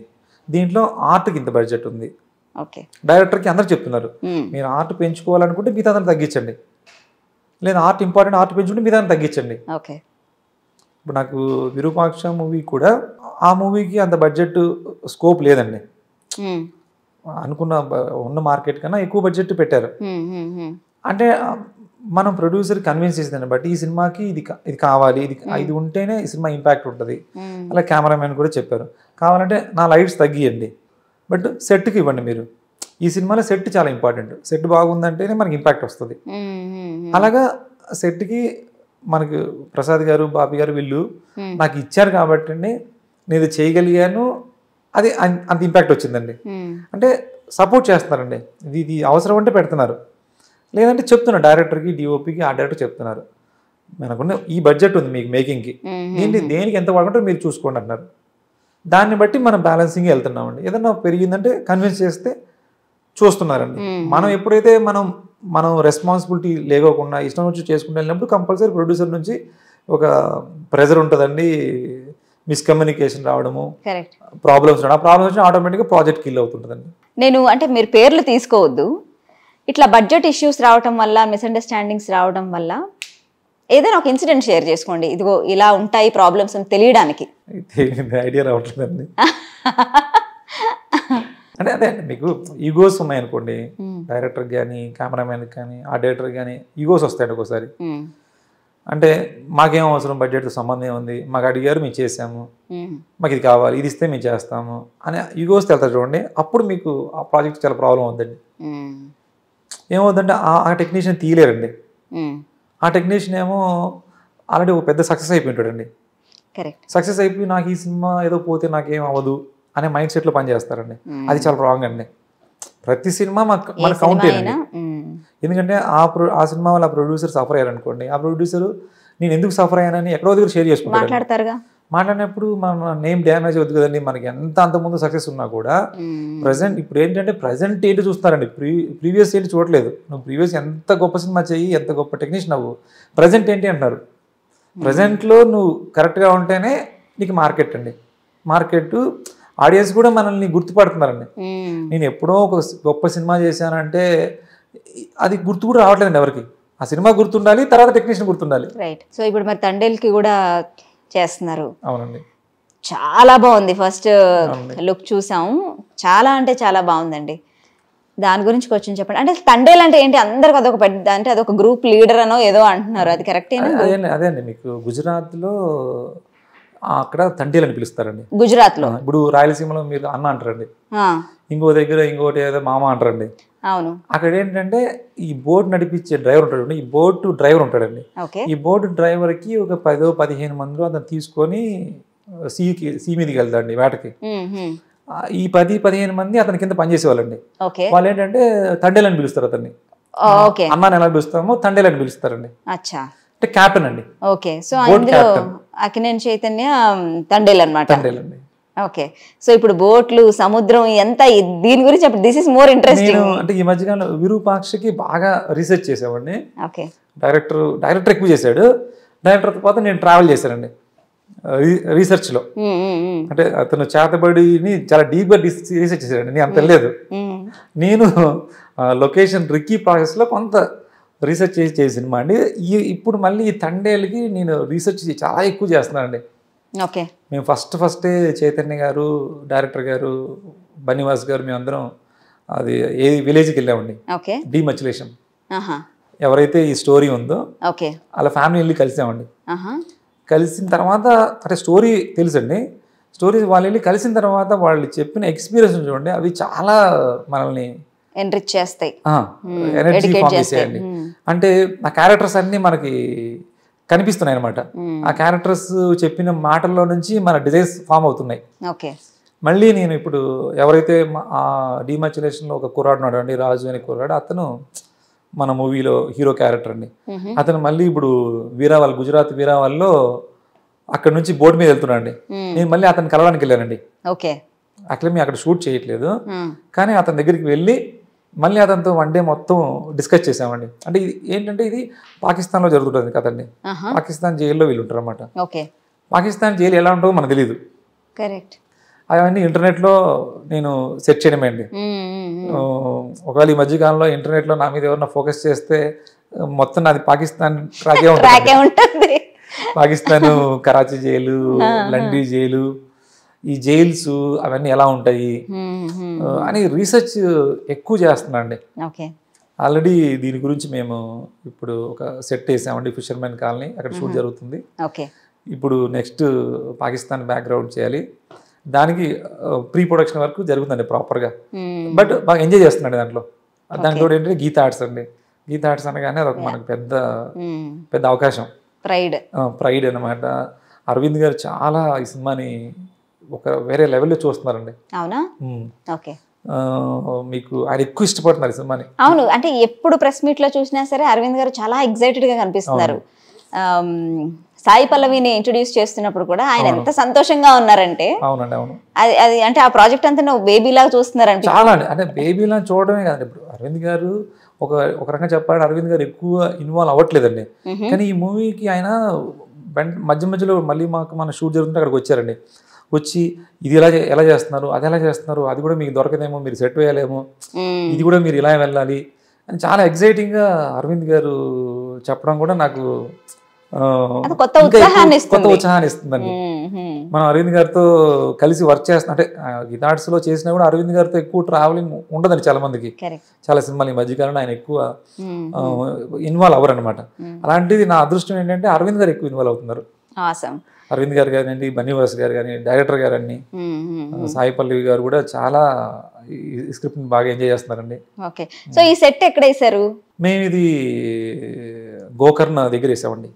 దీంట్లో ఆర్ట్కి ఇంత బడ్జెట్ ఉంది. డైరెక్టర్కి అందరు చెప్తున్నారు, మీరు ఆర్ట్ పెంచుకోవాలనుకుంటే మిగతా దాన్ని తగ్గించండి, లేదా ఆర్ట్ ఇంపార్టెంట్, ఆర్ట్ పెంచుకుంటే మిగతా దాన్ని తగ్గించండి. ఇప్పుడు నాకు విరూపాక్ష మూవీ కూడా ఆ మూవీకి అంత బడ్జెట్ స్కోప్ లేదండి, అనుకున్న ఉన్న మార్కెట్ కన్నా ఎక్కువ బడ్జెట్ పెట్టారు. అంటే మనం ప్రొడ్యూసర్ కన్విన్స్ చేసేదాన్ని బట్టి ఈ సినిమాకి ఇది కావాలి, ఇది ఉంటేనే ఈ సినిమా ఇంపాక్ట్ ఉంటుంది. అలా కెమెరామెన్ కూడా చెప్పారు, కావాలంటే నా లైట్స్ తగ్గియండి, బట్ సెట్కి ఇవ్వండి. మీరు ఈ సినిమాలో సెట్ చాలా ఇంపార్టెంట్, సెట్ బాగుందంటేనే మనకి ఇంపాక్ట్ వస్తుంది. అలాగా సెట్కి మనకు ప్రసాద్ గారు, బాబీ గారు వీళ్ళు నాకు ఇచ్చారు కాబట్టి నేను చేయగలిగాను, అది అంత ఇంపాక్ట్ వచ్చిందండి. అంటే సపోర్ట్ చేస్తున్నారండి, ఇది అవసరం అంటే పెడుతున్నారు, లేదంటే చెప్తున్నారు డైరెక్టర్కి, డిఓపికి, ఆ డైరెక్టర్ చెప్తున్నారు మనకున్న ఈ బడ్జెట్ ఉంది మీకు మేకింగ్కి, దేనికి ఎంత వాడుకుంటారో మీరు చూసుకోండి అంటున్నారు. దాన్ని బట్టి మనం బ్యాలెన్సింగ్ వెళ్తున్నామండి. ఏదన్నా పెరిగిందంటే కన్విన్స్ చేస్తే చూస్తున్నారండి. మనం ఎప్పుడైతే మనం రెస్పాన్సిబిలిటీ లేకోకుండా ఇష్టం వచ్చి చేసుకుంటూ వెళ్ళినప్పుడు కంపల్సరీ ప్రొడ్యూసర్ నుంచి ఒక ప్రెజర్ ఉంటుందండి, మిస్కమ్యూనికేషన్ రావడము, ప్రాబ్లమ్స్ రావడం, ప్రాబ్లమ్స్ వచ్చి ఆటోమేటిక్గా ప్రాజెక్ట్ కిల్ అవుతుంటుందండి. నేను అంటే మీరు పేర్లు తీసుకోవద్దు, ఇట్లా బడ్జెట్ ఇష్యూస్ రావడం వల్ల, మిస్అండర్స్టాండింగ్స్ రావడం వల్ల ఏదైనా ఒక ఇన్సిడెంట్ షేర్ చేసుకోండి, ఇదిగో ఇలా ఉంటాయి ప్రాబ్లమ్స్ అని తెలియడానికి. ఐడియా రావట్లేదండి. అంటే అదే అండి, మీకు ఈగోస్ ఉన్నాయనుకోండి, డైరెక్టర్ కానీ, కెమెరామెన్ కానీ, ఆ డైరెక్టర్ కానీ ఈగోస్ వస్తాయండి ఒక్కోసారి. అంటే మాకేం అవసరం, బడ్జెట్తో సంబంధం ఉంది, మాకు అడిగారు మేము చేసాము, మాకు ఇది కావాలి, ఇది ఇస్తే మేము చేస్తాము అని ఈగోస్ వెళ్తారు చూడండి, అప్పుడు మీకు ఆ ప్రాజెక్ట్ చాలా ప్రాబ్లం అవుతుందండి. ఏమవుతుందంటే ఆ టెక్నీషియన్ తీయలేరండి, ఆ టెక్నీషియన్ ఏమో ఆల్రెడీ ఒక పెద్ద సక్సెస్ అయిపోయింటాడండి. సక్సెస్ అయిపోయి నాకు ఈ సినిమా ఏదో పోతే నాకేం అవ్వదు అనే మైండ్ సెట్లో పనిచేస్తారండి. అది చాలా రాంగ్ అండి. ప్రతి సినిమా మన కౌంట్ అయ్యండి. ఎందుకంటే ఆ సినిమా వల్ల ప్రొడ్యూసర్ సఫర్ అయ్యారనుకోండి, ఆ ప్రొడ్యూసర్ నేను ఎందుకు సఫర్ అయ్యానని ఎక్కడో దగ్గర షేర్ చేసుకుంటారు. మాట్లాడినప్పుడు మన నేమ్ డ్యామేజ్ అవుతుంది కదండి. మనకి ఎంత అంతకుముందు సక్సెస్ ఉన్నా కూడా ప్రజెంట్ ఇప్పుడు ఏంటంటే ప్రజెంట్ ఏంటి చూస్తారండి, ప్రీవియస్ ఏంటి చూడలేదు. నువ్వు ప్రీవియస్ ఎంత గొప్ప సినిమా చెయ్యి, ఎంత గొప్ప టెక్నీషియన్ అవ్వు, ప్రజెంట్ ఏంటి అంటున్నారు. ప్రజెంట్లో నువ్వు కరెక్ట్గా ఉంటేనే నీకు మార్కెట్ అండి. మార్కెట్ ఆడియన్స్ కూడా మనల్ని గుర్తుపడుతున్నారండి. నేను ఎప్పుడో ఒక గొప్ప సినిమా చేశానంటే అది గుర్తు కూడా రావట్లేదండి ఎవరికి. ఆ సినిమా గుర్తుండాలి, తర్వాత టెక్నీషియన్ గుర్తుండాలి. రైట్. సో ఇప్పుడు మరి తండేల్కి కూడా చేస్తున్నారు. అవునండి, చాలా బాగుంది. ఫస్ట్ లుక్ చూసాము, చాలా అంటే చాలా బాగుందండి. దాని గురించి కొంచెం చెప్పండి. అంటే తండేల్ అంటే ఏంటి? అందరికి అదొక పెద్ద, అంటే అదొక గ్రూప్ లీడర్ అనో ఏదో అంటున్నారు, అది కరెక్టేనా? అదే అండి, మీకు గుజరాత్లో అక్కడ తండేల్ అని పిలుస్తారండి. గుజరాత్లో ఇప్పుడు రాయలసీమలో మీరు అన్న అంటారండి, ఇంకో దగ్గర ఇంకోటి ఏదో మామ అంటారండి. అవును. అక్కడ ఏంటంటే ఈ బోట్ నడిపించే డ్రైవర్ ఉంటాడు, ఈ బోట్ డ్రైవర్ ఉంటాడండి. ఈ బోట్ డ్రైవర్కి ఒక 10-15 మంది అతను తీసుకొని సీ మీదకి వెళ్తాడండి వేటకి. ఈ 10-15 మంది అతని కింద పనిచేసేవాళ్ళండి. వాళ్ళు ఏంటంటే తండేల్ అని పిలుస్తారు అతన్ని. అన్నాన్ని ఎలా పిలుస్తామో తండేల్ అని పిలుస్తారండి. అంటే క్యాప్టెన్ అండి. ఓకే. సో అందులో అక్కినేని చైతన్య తండేల్ అన్నమాట. తండేల్ అండి. ఓకే. సో ఇప్పుడు బోట్లు, సముద్రం, ఎంత దీని గురించి చెప్పండి. This is more interesting. అంటే ఈ మధ్యకాలంలో విరూపాక్షకి బాగా రీసెర్చ్ చేసామండి. ఓకే. డైరెక్టర్ ఎక్కువ చేశాడు, డైరెక్టర్తో పాటు నేను ట్రావెల్ చేశానండి రీసెర్చ్లో. అంటే అతను చేతబడిని చాలా డీప్గా రీసెర్చ్ చేశాడండి, నేను అంత తెలియదు. నేను లొకేషన్ రిక్కీ ప్రాసెస్లో కొంత రీసెర్చ్ చేసే సినిమా అండి. ఇప్పుడు మళ్ళీ ఈ తండేలకి నేను రీసెర్చ్ చాలా ఎక్కువ చేస్తున్నానండి. ఓకే. మేము ఫస్టే చైతన్య గారు, డైరెక్టర్ గారు, బనివాస్ గారు, మేమందరం అది ఏ విలేజ్కి వెళ్ళామండి. ఓకే. డీమచ్యులేషన్ ఎవరైతే ఈ స్టోరీ ఉందో అలా ఫ్యామిలీ వెళ్ళి కలిసామండి. కలిసిన తర్వాత అంటే స్టోరీ తెలుసండి, స్టోరీ వాళ్ళు వెళ్ళి కలిసిన తర్వాత వాళ్ళు చెప్పిన ఎక్స్పీరియన్స్ చూడండి, అవి చాలా మనల్ని ఎన్రిచ్ చేస్తాయి, ఎనర్జీ ఫామ్ చేసేయండి. అంటే ఆ క్యారెక్టర్స్ అన్నీ మనకి కనిపిస్తున్నాయి అనమాట. ఆ క్యారెక్టర్స్ చెప్పిన మాటల్లో నుంచి మన డిజైన్స్ ఫామ్ అవుతున్నాయి. మళ్ళీ నేను ఇప్పుడు ఎవరైతే ఆ డీమచ్యులేషన్లో ఒక కుర్రాడు ఉన్నాడు అండి, రాజు అనే కుర్రాడు, అతను మన మూవీలో హీరో క్యారెక్టర్ అండి. అతను మళ్ళీ ఇప్పుడు వీరావాల్, గుజరాత్ వీరావాల్లో అక్కడ నుంచి బోట్ మీద వెళ్తున్నాడు అండి. నేను మళ్ళీ అతను కలవడానికి వెళ్ళానండి. యాక్చువల్లీ మేము అక్కడ షూట్ చేయట్లేదు, కానీ అతని దగ్గరికి వెళ్ళి మళ్ళీ అతనితో వన్ డే మొత్తం డిస్కస్ చేసామండి. అంటే ఇది ఏంటంటే ఇది పాకిస్తాన్లో జరుగుతుంది కదండి. పాకిస్తాన్ జైల్లో వీళ్ళు ఉంటారు అన్నమాట. పాకిస్తాన్ జైలు ఎలా ఉంటుందో మనకు తెలియదు. అవన్నీ ఇంటర్నెట్లో నేను సెర్చ్ చేయడమే అండి. ఒకవేళ ఈ మధ్యకాలంలో ఇంటర్నెట్లో నా మీద ఎవరన్నా ఫోకస్ చేస్తే మొత్తం నాది పాకిస్తాన్ ట్రాకే ఉంటుంది. పాకిస్తాన్ కరాచీ జైలు, లండీ జైలు, ఈ జైల్స్ అవన్నీ ఎలా ఉంటాయి అని రీసెర్చ్ ఎక్కువ చేస్తున్నా అండి. ఆల్రెడీ దీని గురించి మేము ఇప్పుడు ఒక సెట్ వేసామండి, ఫిషర్మెన్ కాలనీ, అక్కడ షూట్ జరుగుతుంది. ఇప్పుడు నెక్స్ట్ పాకిస్తాన్ బ్యాక్గ్రౌండ్ చేయాలి, దానికి ప్రీ ప్రొడక్షన్ వరకు జరుగుతుందండి ప్రాపర్గా. బట్ బాగా ఎంజాయ్ చేస్తున్నాండి దాంట్లో. దాంట్లో ఏంటంటే గీతా ఆర్ట్స్ అండి. గీతా ఆర్ట్స్ అనగానే అదొక మనకు పెద్ద అవకాశం, ప్రైడ్ అనమాట. అరవింద్ గారు చాలా ఈ సినిమాని ఒక వేరే లెవెల్లో చూస్తున్నారండి. అవునా? మీకు ఆయన ఎక్కువ ఇష్టపడుతున్నారు ఈ సినిమాని. అవును, అంటే ఎప్పుడు ప్రెస్ మీట్ లో చూసినా సరే అరవింద్ గారు చాలా ఎక్సైటెడ్ గా కనిపిస్తున్నారు. సాయి పల్లవిని ఇంట్రొడ్యూస్ చేస్తున్నప్పుడు కూడా ఆయన ఎంత సంతోషంగా ఉన్నారంటే, అది అంటే ఆ ప్రాజెక్ట్ అంతా నువ్వు బేబీ లాగా చూస్తున్నారంటే చాలా అండి. అంటే బేబీ లాగా చూడడమే కదండి. ఇప్పుడు అరవింద్ గారు ఒక రకంగా చెప్పాలంటే అరవింద్ గారు ఎక్కువ ఇన్వాల్వ్ అవ్వట్లేదండి. కానీ ఈ మూవీకి ఆయన మధ్యలో మళ్ళీ మన షూట్ జరుగుతుంటే అక్కడికి వచ్చారండి. వచ్చి ఇది ఎలా చేస్తున్నారు, అది ఎలా చేస్తున్నారు, అది కూడా మీకు దొరకదేమో, మీరు సెట్ వేయాలేమో, ఇది కూడా మీరు ఇలా వెళ్ళాలి అని చాలా ఎక్సైటింగ్గా అరవింద్ గారు చెప్పడం కూడా నాకు కొత్త ఉత్సాహాన్ని ఇస్తుందండి. మనం అరవింద్ గారితో కలిసి వర్క్ చేస్తాం అంటే గీతా ఆర్ట్స్లో చేసినా కూడా అరవింద్ గారితో ఎక్కువ ట్రావెలింగ్ ఉండదండి చాలా మందికి. చాలా సినిమాలు ఈ మధ్యకాలంలో ఆయన ఎక్కువ ఇన్వాల్వ్ అవ్వరు అనమాట. అలాంటిది నా అదృష్టం ఏంటంటే అరవింద్ గారు ఎక్కువ ఇన్వాల్వ్ అవుతున్నారు. అరవింద్ గారు కానివ్వండి, బన్నీవాస్ గారు కానీ, డైరెక్టర్ గారు అన్ని, సాయి పల్లవి గారు కూడా చాలా స్క్రిప్ట్ బాగా ఎంజాయ్ చేస్తున్నారండి. సో ఈ సెట్ ఎక్కడ వేసారు? మేము ఇది గోకర్ణ దగ్గర వేసామండి.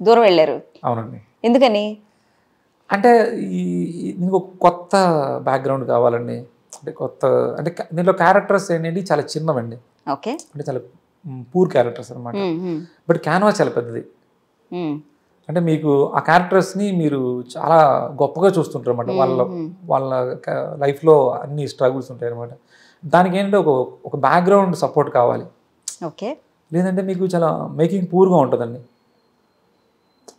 దూరం వెళ్ళారు? అవునండి. ఎందుకని? అంటే ఇంకో కొత్త బ్యాక్గ్రౌండ్ కావాలండి. అంటే కొత్త అంటే దీంట్లో క్యారెక్టర్స్ ఏంటంటే చాలా చిన్నవండి. అంటే చాలా పూర్ క్యారెక్టర్స్ అనమాట. బట్ క్యాన్వాస్ చాలా పెద్దది. అంటే మీకు ఆ క్యారెక్టర్స్ని మీరు చాలా గొప్పగా చూస్తుంటారు అన్నమాట. వాళ్ళ లైఫ్లో అన్ని స్ట్రగుల్స్ ఉంటాయి అనమాట. దానికి ఏంటంటే ఒక బ్యాక్గ్రౌండ్ సపోర్ట్ కావాలి. లేదంటే మీకు చాలా మేకింగ్ పూర్గా ఉంటుందండి.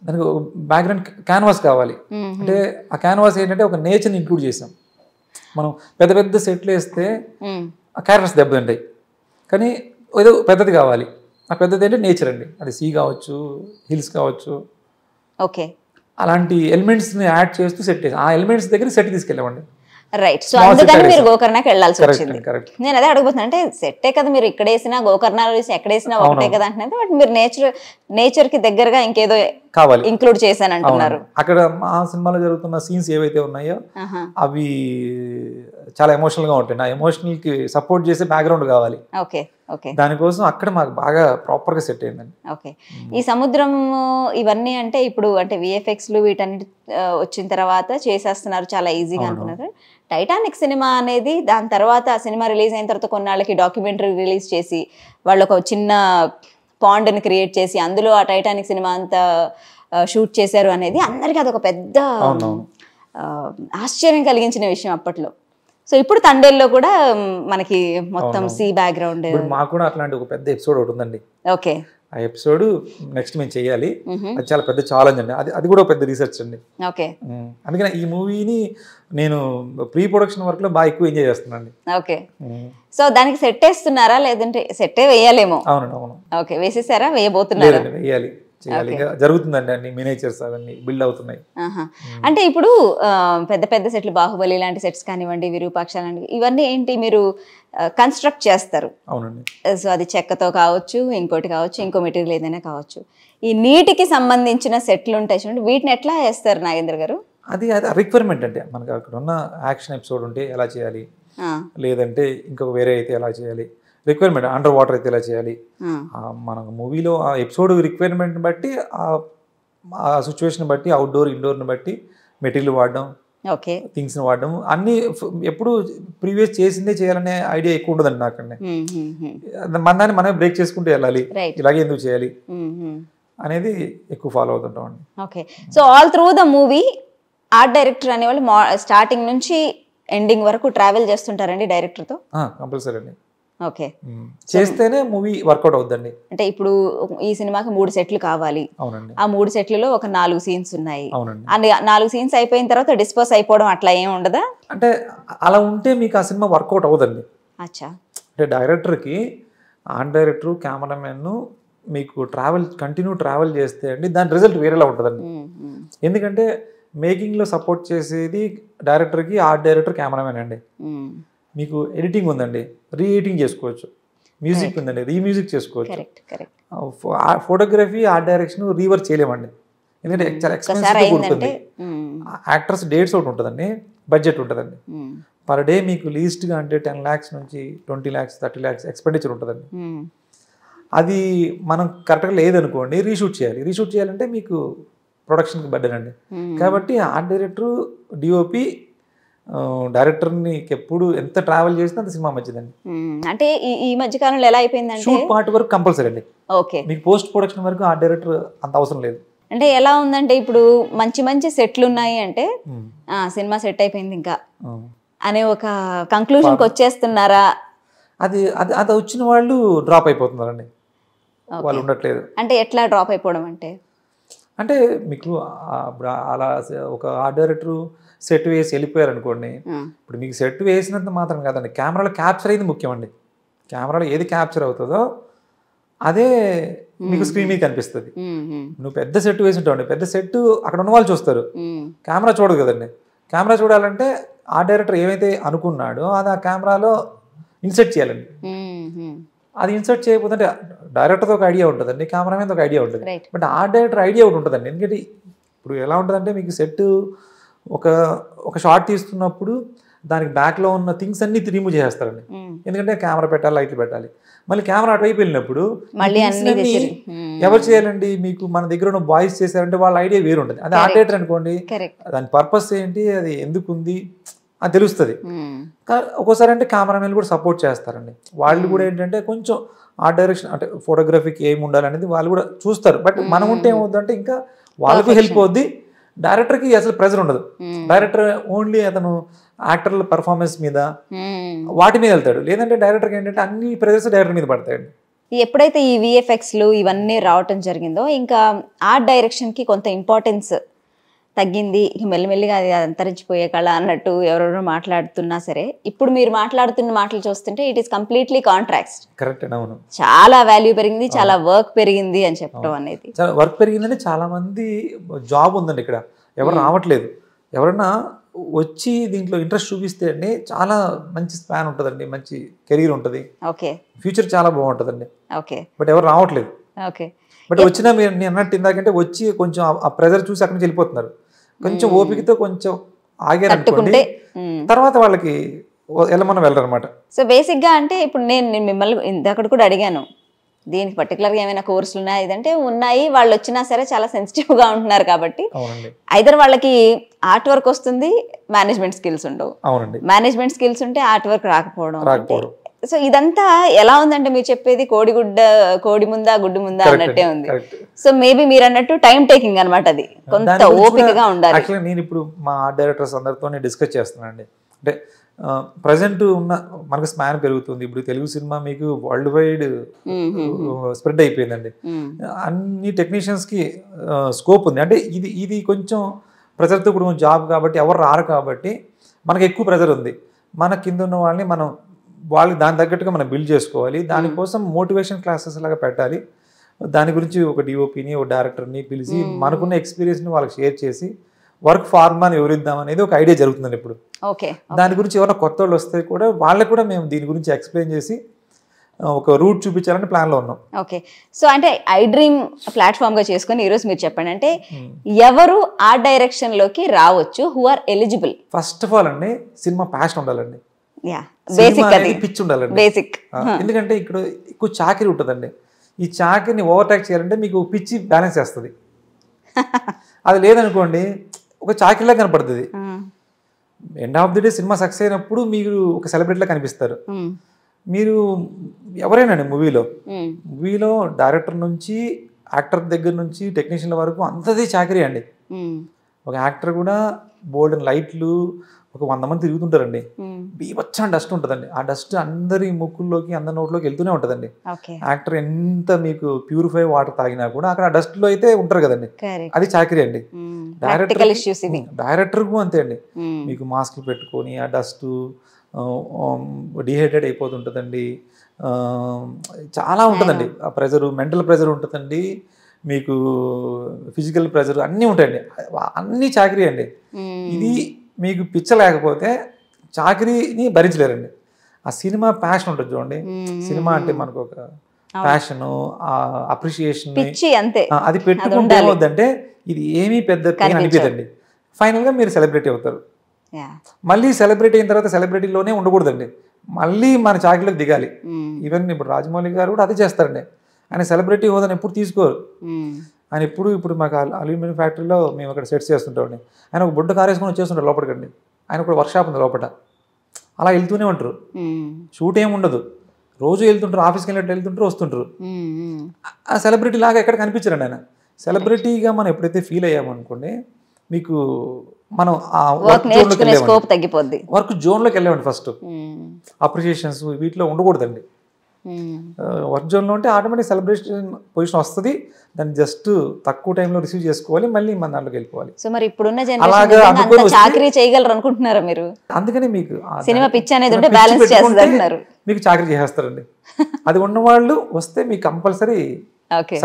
దానికి ఒక బ్యాక్గ్రౌండ్ క్యాన్వాస్ కావాలి. అంటే ఆ క్యాన్వాస్ ఏంటంటే ఒక నేచర్ని ఇంక్లూడ్ చేసాం. మనం పెద్ద సెట్లు వేస్తే ఆ క్యారెక్టర్స్ దెబ్బతింటాయి. కానీ ఏదో పెద్దది కావాలి. ఆ పెద్దది అంటే నేచర్ అండి. అది సీ కావచ్చు, హిల్స్ కావచ్చు, అలాంటి ఎలిమెంట్స్ని యాడ్ చేస్తూ సెట్ చేసాం. ఆ ఎలిమెంట్స్ దగ్గర సెట్ తీసుకెళ్ళామండి. రైట్. సో అందుకని మీరు గోకర్ణకి వెళ్ళాల్సి వచ్చింది. నేను అదే అడుగుతున్నా, అంటే సెట్టే కదా మీరు ఇక్కడ వేసినా గోకర్ణలో వేసి ఎక్కడ వేసినా ఒకటే కదా అంటున్నారు. బట్ మీరు నేచర్ కి దగ్గరగా ఇంకేదో కావాలి ఇంక్లూడ్ చేశాను అంటున్నారు. అక్కడ మా సినిమాలో జరుగుతున్న సీన్స్ ఏవైతే ఉన్నాయో అవి చాలా ఎమోషనల్ గా ఉంటాయి. నా ఎమోషనల్ కి సపోర్ట్ చేసే బ్యాక్గ్రౌండ్ కావాలి. దానికోసం అక్కడ మాకు బాగా ప్రాపర్ గా సెట్ అయిందండి. ఈ సముద్రం ఇవన్నీ అంటే ఇప్పుడు అంటే విఎఫ్ఎక్స్లు వీటన్నిటి వచ్చిన తర్వాత చేసేస్తున్నారు చాలా ఈజీగా అనుకున్నారు. టైటానిక్ సినిమా అనేది దాని తర్వాత సినిమా రిలీజ్ అయిన తర్వాత కొన్నాళ్ళకి డాక్యుమెంటరీ రిలీజ్ చేసి వాళ్ళు ఒక చిన్న పాండ్ని క్రియేట్ చేసి అందులో ఆ టైటానిక్ సినిమా అంతా షూట్ చేశారు అనేది అందరికీ అదొక పెద్ద ఆశ్చర్యం కలిగించిన విషయం అప్పట్లో. సో ఇప్పుడు తండేల్లో కూడా మనకి మొత్తం సీ బ్యాక్గ్రౌండ్. మాకు కూడా అట్లాంటి ఒక పెద్ద ఎపిసోడ్ ఒకటి ఉందండి. ఆ ఎపిసోడ్ నెక్స్ట్ మేము చేయాలి. అది చాలా పెద్ద ఛాలెంజ్ అండి. అది కూడా పెద్ద రీసెర్చ్ అండి. ఓకే. అందుకని ఈ మూవీని నేను ప్రీ ప్రొడక్షన్ వర్క్ లో బాగా ఎక్కువ ఎంజాయ్ చేస్తున్నాను. ఓకే. సో దానికి సెట్ వేస్తున్నారా లేదంటే సెట్టే వేయాలేమో? అవునండి, అవును. ఓకే, వేసేసారా? వేయబోతున్నారా? వేయాలి, చేయాలి. జరుగుతుందండి, అన్ని మినియేచర్స్ అవన్నీ బిల్డ్ అవుతున్నాయి. అంటే ఇప్పుడు పెద్ద పెద్ద సెట్లు, బాహుబలి లాంటి సెట్స్ కానివ్వండి, విరూపాక్ష లాంటివి, ఇవన్నీ ఏంటి మీరు కన్స్ట్రక్ట్ చేస్తారు? అవునండి. సో అది చెక్కతో కావచ్చు, ఇంకోటి కావచ్చు, ఇంకో మెటీరియల్ ఏదైనా కావచ్చు. ఈ నీటికి సంబంధించిన సెట్లు ఉంటాయి చూడండి, వీటిని ఎట్లా వేస్తారు నాగేంద్ర గారు? అది రిక్వైర్మెంట్ అంటే మనకు అక్కడ ఉన్న యాక్షన్ ఎపిసోడ్ ఉంటే ఎలా చేయాలి, లేదంటే ఇంకొక వేరే అయితే ఎలా చేయాలి, రిక్వైర్మెంట్ అండర్ వాటర్ అయితే ఎలా చేయాలి, మన మూవీలో ఆ ఎపిసోడ్ రిక్వైర్మెంట్ని బట్టి ఆ సిచ్యువేషన్ బట్టి అవుట్డోర్ ఇండోర్ని బట్టి మెటీరియల్ వాడడం, థింగ్స్ని వాడడం, అన్నీ ఎప్పుడు ప్రీవియస్ చేసిందే చేయాలనే ఐడియా ఎక్కువ ఉండదండి నాకండి. మన దాన్ని మనమే బ్రేక్ చేసుకుంటూ వెళ్ళాలి, ఇలాగే ఎందుకు చేయాలి అనేది ఎక్కువ ఫాలో అవుతుంటాం అండి. Okay. So all through the movie art director అనేవాళ్ళు స్టార్టింగ్ నుంచి ఎండింగ్ వరకు ట్రావెల్ చేస్తుంటారండి డైరెక్టర్తో? కంపల్సరీ అండి. ఓకే. చేస్తేనే మూవీ వర్కౌట్ అవుతుందండి. అంటే ఇప్పుడు ఈ సినిమాకి 3 సెట్లు కావాలి. అవునండి. ఆ 3 సెట్లలో ఒక 4 సీన్స్ ఉన్నాయి. అవునండి. ఆ 4 సీన్స్ అయిపోయిన తర్వాత డిస్పోజ్ అయిపోవడం అట్లా ఏం ఉండదా? అంటే అలా ఉంటే మీకు ఆ సినిమా వర్కౌట్ అవుతుందండి. అచ్చా. అంటే డైరెక్టర్కి, ఆర్ట్ డైరెక్టర్, కెమెరామెన్ మీకు కంటిన్యూ ట్రావెల్ చేస్తే అండి దాని రిజల్ట్ వేరేలా ఉంటుందండి. ఎందుకంటే మేకింగ్లో సపోర్ట్ చేసేది డైరెక్టర్కి, ఆర్ట్ డైరెక్టర్, కెమెరామెన్ అండి. మీకు ఎడిటింగ్ ఉందండి, ఎడిటింగ్ చేసుకోవచ్చు. మ్యూజిక్ ఉందండి, మ్యూజిక్ చేసుకోవచ్చు. ఫోటోగ్రఫీ, ఆర్ట్ డైరెక్షన్ రీవర్క్ చేయలేమండి, ఎందుకంటే చాలా ఎక్స్పెన్సివ్ ఉంటుంది. యాక్టర్స్ డేట్స్ ఒకటి ఉంటుందండి, బడ్జెట్ ఉంటుందండి. పర్ డే మీకు లీస్ట్గా అంటే 10 lakhs నుంచి 20 lakhs 30 lakhs ఎక్స్పెండిచర్ ఉంటుందండి. అది మనం కరెక్ట్గా లేదనుకోండి, రీషూట్ చేయాలంటే మీకు ప్రొడక్షన్కి బడ్డెన్ అండి. కాబట్టి ఆర్ట్ డైరెక్టర్, డిఓపి, డైరెక్టర్ని ఎప్పుడు ఎంత ట్రావెల్ చేసినా అంత సినిమా మంచిదండి. అంటే ఈ మధ్య కాలంలో ఎలా అయిపోయిందంటే షూట్ పార్ట్ వరకు కంపల్సరీ అండి. ఓకే. మీకు పోస్ట్ ప్రొడక్షన్ వరకు ఆర్ట్ డైరెక్టర్ అంత అవసరం లేదు. అంటే ఎలా ఉందంటే ఇప్పుడు మంచి సెట్లు ఉన్నాయి అంటే సినిమా సెట్ అయిపోయింది ఇంకా అనే ఒక కంక్లూజన్కి వచ్చేస్తున్నారా? అది వచ్చిన వాళ్ళు డ్రాప్ అయిపోతున్నారండి, వాళ్ళు ఉండట్లేదు. అంటే ఎట్లా డ్రాప్ అయిపోవడం అంటే మీకు అలా ఒక ఆర్ట్ డైరెక్టర్ సెట్ వేసి వెళ్ళిపోయారు అనుకోండి, ఇప్పుడు మీకు సెట్ వేసినంత మాత్రం కాదండి, కెమెరాలో క్యాప్చర్ అయింది ముఖ్యం అండి. కెమెరాలో ఏది క్యాప్చర్ అవుతుందో అదే మీకు స్క్రీన్ మీద కనిపిస్తుంది. నువ్వు పెద్ద సెట్ వేసి ఉంటావు, పెద్ద సెట్ అక్కడ ఉన్న వాళ్ళు చూస్తారు, కెమెరా చూడదు కదండి. కెమెరా చూడాలంటే ఆర్ట్ డైరెక్టర్ ఏమైతే అనుకున్నాడో అది ఆ కెమెరాలో ఇన్సర్ట్ చేయాలండి. అది ఇన్సర్ట్ చేయకపోతే డైరెక్టర్తో ఒక ఐడియా ఉంటుందండి, కెమెరామెన్తో ఒక ఐడియా ఉంటుంది, బట్ ఆర్ట్ డైరెక్టర్ ఐడియా ఒకటి ఉంటుందండి. ఎందుకంటే ఇప్పుడు ఎలా ఉంటుందంటే మీకు సెట్ ఒక షార్ట్ తీస్తున్నప్పుడు దానికి బ్యాక్లో ఉన్న థింగ్స్ అన్ని రిమూవ్ చేసేస్తారండి. ఎందుకంటే కెమెరా పెట్టాలి, లైట్లు పెట్టాలి, మళ్ళీ కెమెరా అటువైపు వెళ్ళినప్పుడు ఎవరు చేయాలండి? మీకు మన దగ్గర ఉన్న బాయ్స్ చేశారంటే వాళ్ళ ఐడియా వేరు ఉంటుంది. అది ఆర్ట్ డైరెక్టర్ అనుకోండి, దాని పర్పస్ ఏంటి, అది ఎందుకు ఉంది అది తెలుస్తుంది. ఒక్కోసారి అంటే కెమెరామెన్ కూడా సపోర్ట్ చేస్తారండి. వాళ్ళు కూడా ఏంటంటే కొంచెం ఆర్ట్ డైరెక్షన్ అంటే ఫోటోగ్రఫీకి ఏమి ఉండాలనేది వాళ్ళు కూడా చూస్తారు. బట్ మనం ఉంటే ఏమవుతుందంటే ఇంకా వాళ్ళకు హెల్ప్ అవుద్ది, డైరెక్టర్కి అసలు ప్రెజర్ ఉండదు. డైరెక్టర్ ఓన్లీ అతను యాక్టర్ల పర్ఫార్మెన్స్ మీద వాటి మీద వెళ్తాడు. లేదంటే డైరెక్టర్కి ఏంటంటే అన్ని ప్రెజర్స్ డైరెక్టర్ మీద పడతాయండి. ఎప్పుడైతే ఈ విఎఫ్ఎక్స్లు ఇవన్నీ రావటం జరిగిందో ఇంకా ఆర్ట్ డైరెక్షన్కి కొంత ఇంపార్టెన్స్ తగ్గింది, మెల్లిమెల్లిగా అది అంతరించిపోయే కళ అన్నట్టు ఎవరెవరో మాట్లాడుతున్నా సరే, ఇప్పుడు మీరు మాట్లాడుతున్న మాటలు చూస్తుంటే it is completely contract. Correct. అవును, చాలా వాల్యూ పెరిగింది, చాలా వర్క్ పెరిగింది అని చెప్పడం అనేది. చాలా వర్క్ పెరిగిందంటే చాలా మంది జాబ్ ఉందండి ఇక్కడ, ఎవరు రావట్లేదు. ఎవరన్నా వచ్చి దీంట్లో ఇంట్రెస్ట్ చూపిస్తే అండి చాలా మంచి స్పాన్ ఉంటుందండి, మంచి కెరీర్ ఉంటుంది, ఓకే, ఫ్యూచర్ చాలా బాగుంటుందండి. ఓకే, బట్ ఎవరు రావట్లేదు. ఓకే, బట్ వచ్చినా మీరు నేను అన్నట్టు ఇందాకంటే వచ్చి కొంచెం ఆ ప్రెజర్ చూసి అక్కడి నుంచి వెళ్ళిపోతున్నారు. కొంచెం ఓపికతో కొంచెం ఆగారనుకోండి, తర్వాత వాళ్ళకి వెళ్ళమని వెళ్ళరు అనమాట. సో బేసిక్గా అంటే ఇప్పుడు నేను మిమ్మల్ని ఇందాక కూడా అడిగాను, దీనికి పర్టికులర్గా ఏమైనా కోర్సులు ఉన్నాయి ఇదంటే ఉన్నాయి, వాళ్ళు వచ్చినా సరే చాలా సెన్సిటివ్గా ఉంటున్నారు కాబట్టి ఐదర్ వాళ్ళకి ఆర్ట్ వర్క్ వస్తుంది, మేనేజ్మెంట్ స్కిల్స్ ఉండవు. అవునండి, మేనేజ్మెంట్ స్కిల్స్ ఉంటే ఆర్ట్ వర్క్ రాకపోవడం. సో ఇదంతా ఎలా ఉందంటే మీరు చెప్పేది కోడి ముందా గుడ్డు ముందా అన్నట్టే ఉంది. సో మేబీ మీరు అన్నట్టు టైం టేకింగ్ అనమాట, అది కొంత ఓపికగా ఉండాలి. యాక్చువల్లీ నేను ఇప్పుడు మా ఆర్ట్ డైరెక్టర్స్ అందరితో డిస్కస్ చేస్తున్నానండి. అంటే ప్రజెంట్ ఉన్న మనకు స్పాన్ పెరుగుతుంది. ఇప్పుడు తెలుగు సినిమా మీకు వరల్డ్ వైడ్ స్ప్రెడ్ అయిపోయిందండి. అన్ని టెక్నీషియన్స్కి స్కోప్ ఉంది. అంటే ఇది కొంచెం ప్రెజర్తో కూడా జాబ్ కాబట్టి ఎవరు రారు కాబట్టి మనకు ఎక్కువ ప్రెజర్ ఉంది. మన కింద ఉన్న వాళ్ళని వాళ్ళకి దాని తగ్గట్టుగా మనం బిల్డ్ చేసుకోవాలి. దానికోసం మోటివేషన్ క్లాసెస్ లాగా పెట్టాలి. దాని గురించి ఒక డిఓపిని ఒక డైరెక్టర్ని పిలిచి మనకున్న ఎక్స్పీరియన్స్ని వాళ్ళకి షేర్ చేసి వర్క్ ఫార్మాని వివరిద్దాం అనేది ఒక ఐడియా జరుగుతుందండి ఇప్పుడు. దాని గురించి ఎవరైనా కొత్త వాళ్ళు వస్తే కూడా వాళ్ళకి కూడా మేము దీని గురించి ఎక్స్ప్లెయిన్ చేసి ఒక రూట్ చూపించాలని ప్లాన్లో ఉన్నాం. ఓకే. సో అంటే ఐ డ్రీమ్ ప్లాట్ఫామ్గా చేసుకొని ఈరోజు మీరు చెప్పండి, అంటే ఎవరు ఆ డైరెక్షన్లోకి రావచ్చు, who are eligible? First of all అండి సినిమా ప్యాషన్ ఉండాలండి. పిచ్ ఉండాలండి. బేసిక్. ఎందుకంటే ఇక్కడ ఎక్కువ చాకరీ ఉంటుందండి. ఈ చాకరీని ఓవర్టేక్ చేయాలంటే మీకు పిచ్చి బ్యాలెన్స్ చేస్తుంది. అది లేదనుకోండి ఒక చాకరీలా కనపడుతుంది. End of the day cinema success అయినప్పుడు మీరు ఒక సెలబ్రిటీలా కనిపిస్తారు. మీరు ఎవరైనా మూవీలో డైరెక్టర్ నుంచి యాక్టర్ దగ్గర నుంచి టెక్నీషియన్ల వరకు అంతది చాకరీ అండి. ఒక యాక్టర్ కూడా బోల్డ్ లైట్లు ఒక 100 మంది తిరుగుతుంటారండి. బీభత్సమైన డస్ట్ ఉంటుందండి. ఆ డస్ట్ అందరి ముక్కుల్లోకి అందరి నోట్లోకి వెళ్తూనే ఉంటుందండి. యాక్టర్ ఎంత మీకు ప్యూరిఫై వాటర్ తాగినా కూడా అక్కడ ఆ డస్ట్లో అయితే ఉంటారు కదండి, అది చాకరీ అండి. డైరెక్టర్కు అంతే అండి. మీకు మాస్క్లు పెట్టుకొని ఆ డస్ట్ డిహైడ్రేట్ అయిపోతుంటుందండి. చాలా ఉంటుందండి. ఆ ప్రెజరు, మెంటల్ ప్రెజర్ ఉంటుందండి, మీకు ఫిజికల్ ప్రెజర్ అన్నీ ఉంటాయండి. అన్నీ చాకరీ అండి. ఇది మీకు పిచ్చ లేకపోతే చాకరీని భరించలేరండి. ఆ సినిమా ప్యాషన్ ఉంటుంది చూడండి. సినిమా అంటే మనకు ఒక ప్యాషను, అప్రిషియేషన్, అది పెట్టుకుంటే ఏమవుద్దంటే ఇది ఏమీ పెద్ద పెయిన్ అనిపించదండి. ఫైనల్గా మీరు సెలబ్రిటీ అవుతారు. మళ్ళీ సెలబ్రిటీ అయిన తర్వాత సెలబ్రిటీలోనే ఉండకూడదండి, మళ్ళీ మన చాకరీలోకి దిగాలి. ఈవెన్ ఇప్పుడు రాజమౌళి గారు కూడా అదే చేస్తారండి. ఆయన సెలబ్రిటీ హోదాని ఎప్పుడు తీసుకోరు. ఆయన ఇప్పుడు మాకు అల్యూమినియం ఫ్యాక్టరీలో మేము అక్కడ సెట్స్ చేస్తుంటామండి. ఆయన ఒక బుడ్డ కారు వేసుకొని వచ్చేస్తుంటారు లోపలికండి. ఆయన కూడా వర్క్షాప్ ఉంది లోపల. అలా వెళ్తూనే ఉంటారు. షూట్ ఏమి ఉండదు, రోజు వెళ్తుంటారు, ఆఫీస్కి వెళ్ళినట్టు వెళ్తుంటారు, వస్తుంటారు. ఆ సెలబ్రిటీ లాగా ఎక్కడ కనిపించారండి ఆయన. సెలబ్రిటీగా మనం ఎప్పుడైతే ఫీల్ అయ్యామనుకోండి, మీకు మనం ఆ వర్క్ జోన్లోకి వెళ్ళామండి. ఫస్ట్ అప్రిషియేషన్స్ వీటిలో ఉండకూడదండి. వర్క్ జోన్లో ఉంటే ఆటోమేటిక్ సెలబ్రేషన్ పొజిషన్ వస్తుంది. దాన్ని జస్ట్ తక్కువ టైంలో రిసీవ్ చేసుకోవాలి, మళ్ళీ మన దాంట్లోకి వెళ్ళిపోవాలి. సో మరి ఇప్పుడున్న జనరేషన్ చాకరీ చేయగలరు అనుకుంటున్నారా మీరు? అందుకని మీకు సినిమా పిచ్ అనేది ఉంటే బ్యాలెన్స్ చేస్తారు, మీకు చాకరీ చేసేస్తారండి. అది ఉన్నవాళ్ళు వస్తే మీకు కంపల్సరీ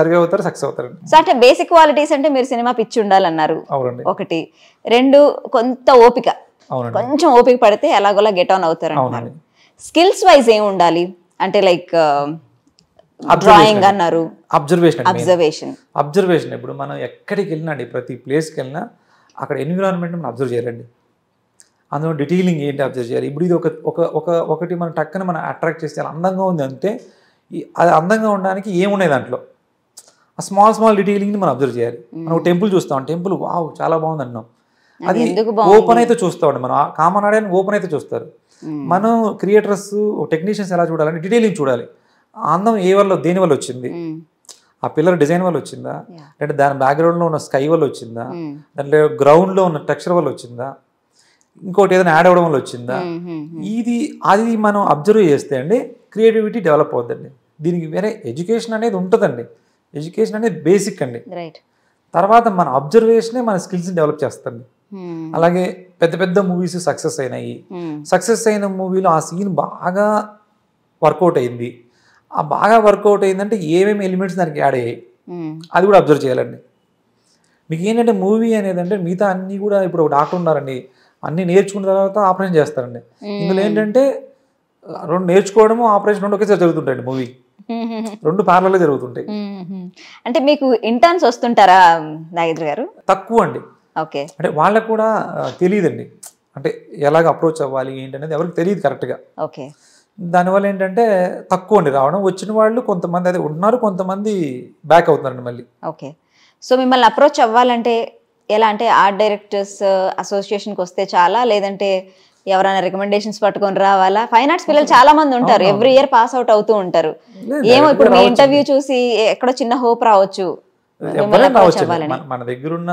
సర్వే అవుతారు, సక్సెస్ అవుతారు. సో అంటే బేసిక్ క్వాలిటీస్ అంటే మీరు సినిమా పిచ్ ఉండాలన్నారు ఒకటి, 2 కొంత ఓపిక, కొంచెం ఓపిక పడితే ఎలాగోలా గెట్ ఆన్ అవుతారు అంటున్నారు. స్కిల్స్ వైజ్ ఏం ఉండాలి అంటే లైక్ డ్రాయింగ్ అన్నారు, అబ్జర్వేషన్. ఇప్పుడు మనం ఎక్కడికి వెళ్ళినా అండి, ప్రతి ప్లేస్కి వెళ్ళినా అక్కడ ఎన్విరాన్మెంట్ మనం అబ్జర్వ్ చేయాలండి. అందులో డీటెయిలింగ్ ఏంటి అబ్జర్వ్ చేయాలి. ఇప్పుడు ఇది ఒకటి మనం టక్కన మనం అట్రాక్ట్ చేస్తే అందంగా ఉంది అంటే అది అందంగా ఉండడానికి ఏమున్నాయి దాంట్లో, ఆ స్మాల్ డీటెయిలింగ్ని మనం అబ్జర్వ్ చేయాలి. మనం టెంపుల్ చూస్తాం, టెంపుల్ వావ్ చాలా బాగుంది అన్నాం, అది ఓపెన్ అయితే చూస్తామండి. మనం కామన్ ఆడియన్స్ ఓపెన్ అయితే చూస్తారు. మనం క్రియేటర్స్ టెక్నీషియన్స్ ఎలా చూడాలంటే డీటెయిలింగ్ చూడాలి. అందం దేని వల్ల వచ్చింది, ఆ పిల్లర్ డిజైన్ వల్ల వచ్చిందా, అంటే దాని బ్యాక్గ్రౌండ్లో ఉన్న స్కై వల్ల వచ్చిందా, దాంట్లో గ్రౌండ్లో ఉన్న టెక్స్చర్ వల్ల వచ్చిందా, ఇంకోటి ఏదైనా యాడ్ అవ్వడం వల్ల వచ్చిందా, అది మనం అబ్జర్వ్ చేస్తే అండి క్రియేటివిటీ డెవలప్ అవుతుందండి. దీనికి వేరే ఎడ్యుకేషన్ అనేది ఉంటుందండి. ఎడ్యుకేషన్ అనేది బేసిక్ అండి. తర్వాత మన అబ్జర్వేషనే మన స్కిల్స్ని డెవలప్ చేస్తుంది. అలాగే పెద్ద మూవీస్ సక్సెస్ అయినాయి, సక్సెస్ అయిన మూవీలో ఆ సీన్ బాగా వర్కౌట్ అయింది. ఆ బాగా వర్కౌట్ అయిందంటే ఏమేమి ఎలిమెంట్స్ దానికి యాడ్ అయ్యాయి అది కూడా అబ్జర్వ్ చేయాలండి. మీకు ఏంటంటే మూవీ అనేది అంటే మిగతా అన్నీ కూడా, ఇప్పుడు ఒక డాక్టర్ ఉన్నారండి, అన్నీ నేర్చుకున్న తర్వాత ఆపరేషన్ చేస్తారండి. ఇందులో ఏంటంటే 2 నేర్చుకోవడము ఆపరేషన్ 2 ఒకేసారి జరుగుతుంటాయండి. మూవీ 2 ప్యారలల్ గా జరుగుతుంటాయి. అంటే మీకు ఇంటర్న్స్ వస్తుంటారా నాగేంద్ర గారు? తక్కువ అండి. ఓకే. అంటే వాళ్ళకు కూడా తెలియదండి, అంటే ఎలాగ అప్రోచ్ అవ్వాలి ఏంటనేది ఎవరికి తెలియదు కరెక్ట్గా. ఓకే. దానివల్ల ఏంటంటే తక్కువ అండి రావడం. వచ్చిన వాళ్ళు కొంతమంది అదే ఉన్నారు, కొంతమంది బ్యాక్ అవుతున్నారండి మళ్ళీ. ఓకే. సో మిమ్మల్ని అప్రోచ్ అవ్వాలంటే ఎలా, అంటే ఆర్ట్ డైరెక్టర్స్ అసోసియేషన్కి వస్తే చాలా, లేదంటే ఎవరైనా రికమెండేషన్స్ పట్టుకొని రావాలా? ఫైన్ ఆర్ట్స్ పిల్లలు చాలా మంది ఉంటారు, ఎవ్రీ ఇయర్ పాస్ అవుట్ అవుతూ ఉంటారు. ఏమో ఇప్పుడు మీ ఇంటర్వ్యూ చూసి ఎక్కడో చిన్న హోప్ రావచ్చు. మన దగ్గర ఉన్న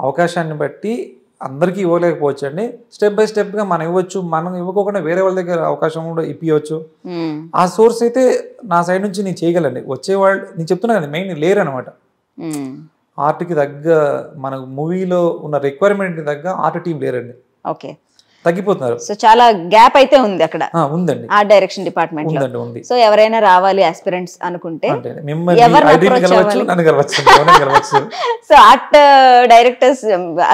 అవకాశాన్ని బట్టి అందరికీ ఇవ్వలేకపోవచ్చు అండి. స్టెప్ బై స్టెప్గా మనం ఇవ్వచ్చు. మనం ఇవ్వకోకుండా వేరే వాళ్ళ దగ్గర అవకాశం కూడా ఇప్పించవచ్చు. ఆ సోర్స్ అయితే నా సైడ్ నుంచి నేను చేయగలండి. వచ్చేవాళ్ళు నేను చెప్తున్నా కదా మెయిన్ లేరు అనమాట. ఆర్ట్కి తగ్గ మన మూవీలో ఉన్న రిక్వైర్మెంట్కి తగ్గ ఆర్ట్ టీం లేరండి. ఓకే, తగ్గిపోతున్నారు. సో చాలా గ్యాప్ అయితే ఉంది అక్కడ ఉందండి ఆర్ట్ డైరెక్షన్ డిపార్ట్మెంట్ లో. ఉంది. సో ఎవరైనా రావాలి ఆస్పిరెంట్స్ అనుకుంటే సో ఆర్ట్ డైరెక్టర్స్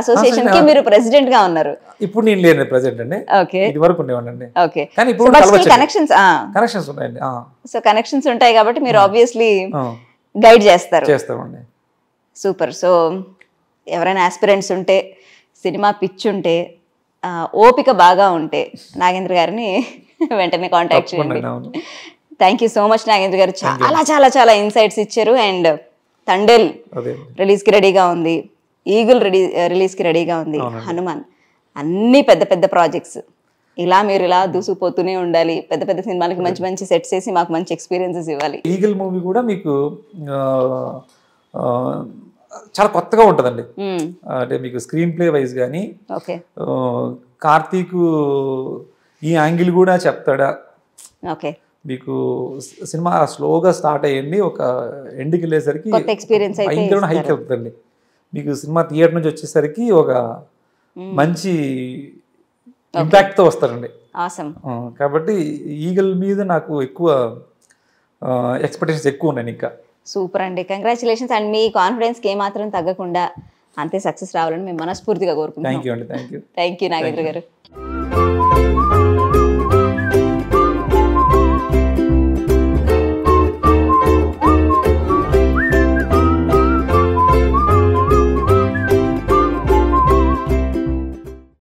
అసోసియేషన్ కి మీరు ప్రెసిడెంట్ గా ఉన్నారు. ఇప్పుడు నేను లేను ప్రెసిడెంట్ అండి. ఓకే, ఇది వరకు ఉండేవాడిని. ఓకే, కానీ ఇప్పుడు కనెక్షన్స్ ఉన్నాయండి. సో కనెక్షన్స్ ఉంటాయి కాబట్టి మీరు ఆబ్వియస్లీ గైడ్ చేస్తామండి. సూపర్. సో ఎవరైనా ఆస్పిరెంట్స్ ఉంటే, సినిమా పిచ్ ఉంటే, ఓపిక బాగా ఉంటే నాగేంద్ర గారిని వెంటనే కాంటాక్ట్ చేయండి. Thank you so much Nagendra గారు. చాలా చాలా చాలా ఇన్సైట్స్ ఇచ్చారు. అండ్ తండేల్ రిలీజ్కి రెడీగా ఉంది, ఈగుల్ రిలీజ్కి రెడీగా ఉంది, హనుమాన్, అన్ని పెద్ద పెద్ద ప్రాజెక్ట్స్. మీరు ఇలా దూసుకుపోతూనే ఉండాలి. పెద్ద పెద్ద సినిమాలకి మంచి మంచి సెట్స్ వేసి మాకు మంచి ఎక్స్పీరియన్సెస్ ఇవ్వాలి. ఈగిల్ మూవీ కూడా మీకు చాలా కొత్తగా ఉంటుందండి. అంటే మీకు స్క్రీన్ ప్లే వైజ్ కానీ కార్తీక్ ఈ యాంగిల్ కూడా చెప్తాడా, మీకు సినిమా స్లోగా స్టార్ట్ అయ్యండి, ఒక ఎండ్కి వెళ్ళేసరికి భయంకరమైన హైక్ అవుతుందండి. మీకు సినిమా థియేటర్ నుంచి వచ్చేసరికి ఒక మంచి ఇంపాక్ట్తో వస్తారండి. కాబట్టి ఈగల్ మీద నాకు ఎక్కువ ఎక్స్పెక్టేషన్స్ ఎక్కువ ఉన్నాయి. ఇంకా సూపర్ అండి, కంగ్రాచులేషన్స్. అండ్ మీ కాన్ఫిడెన్స్కి ఏమాత్రం తగ్గకుండా అంతే సక్సెస్ రావాలని మేము మనస్ఫూర్తిగా కోరుకుంటున్నాం. థ్యాంక్ యూ అండి. థ్యాంక్ యూ నాగేంద్ర గారు.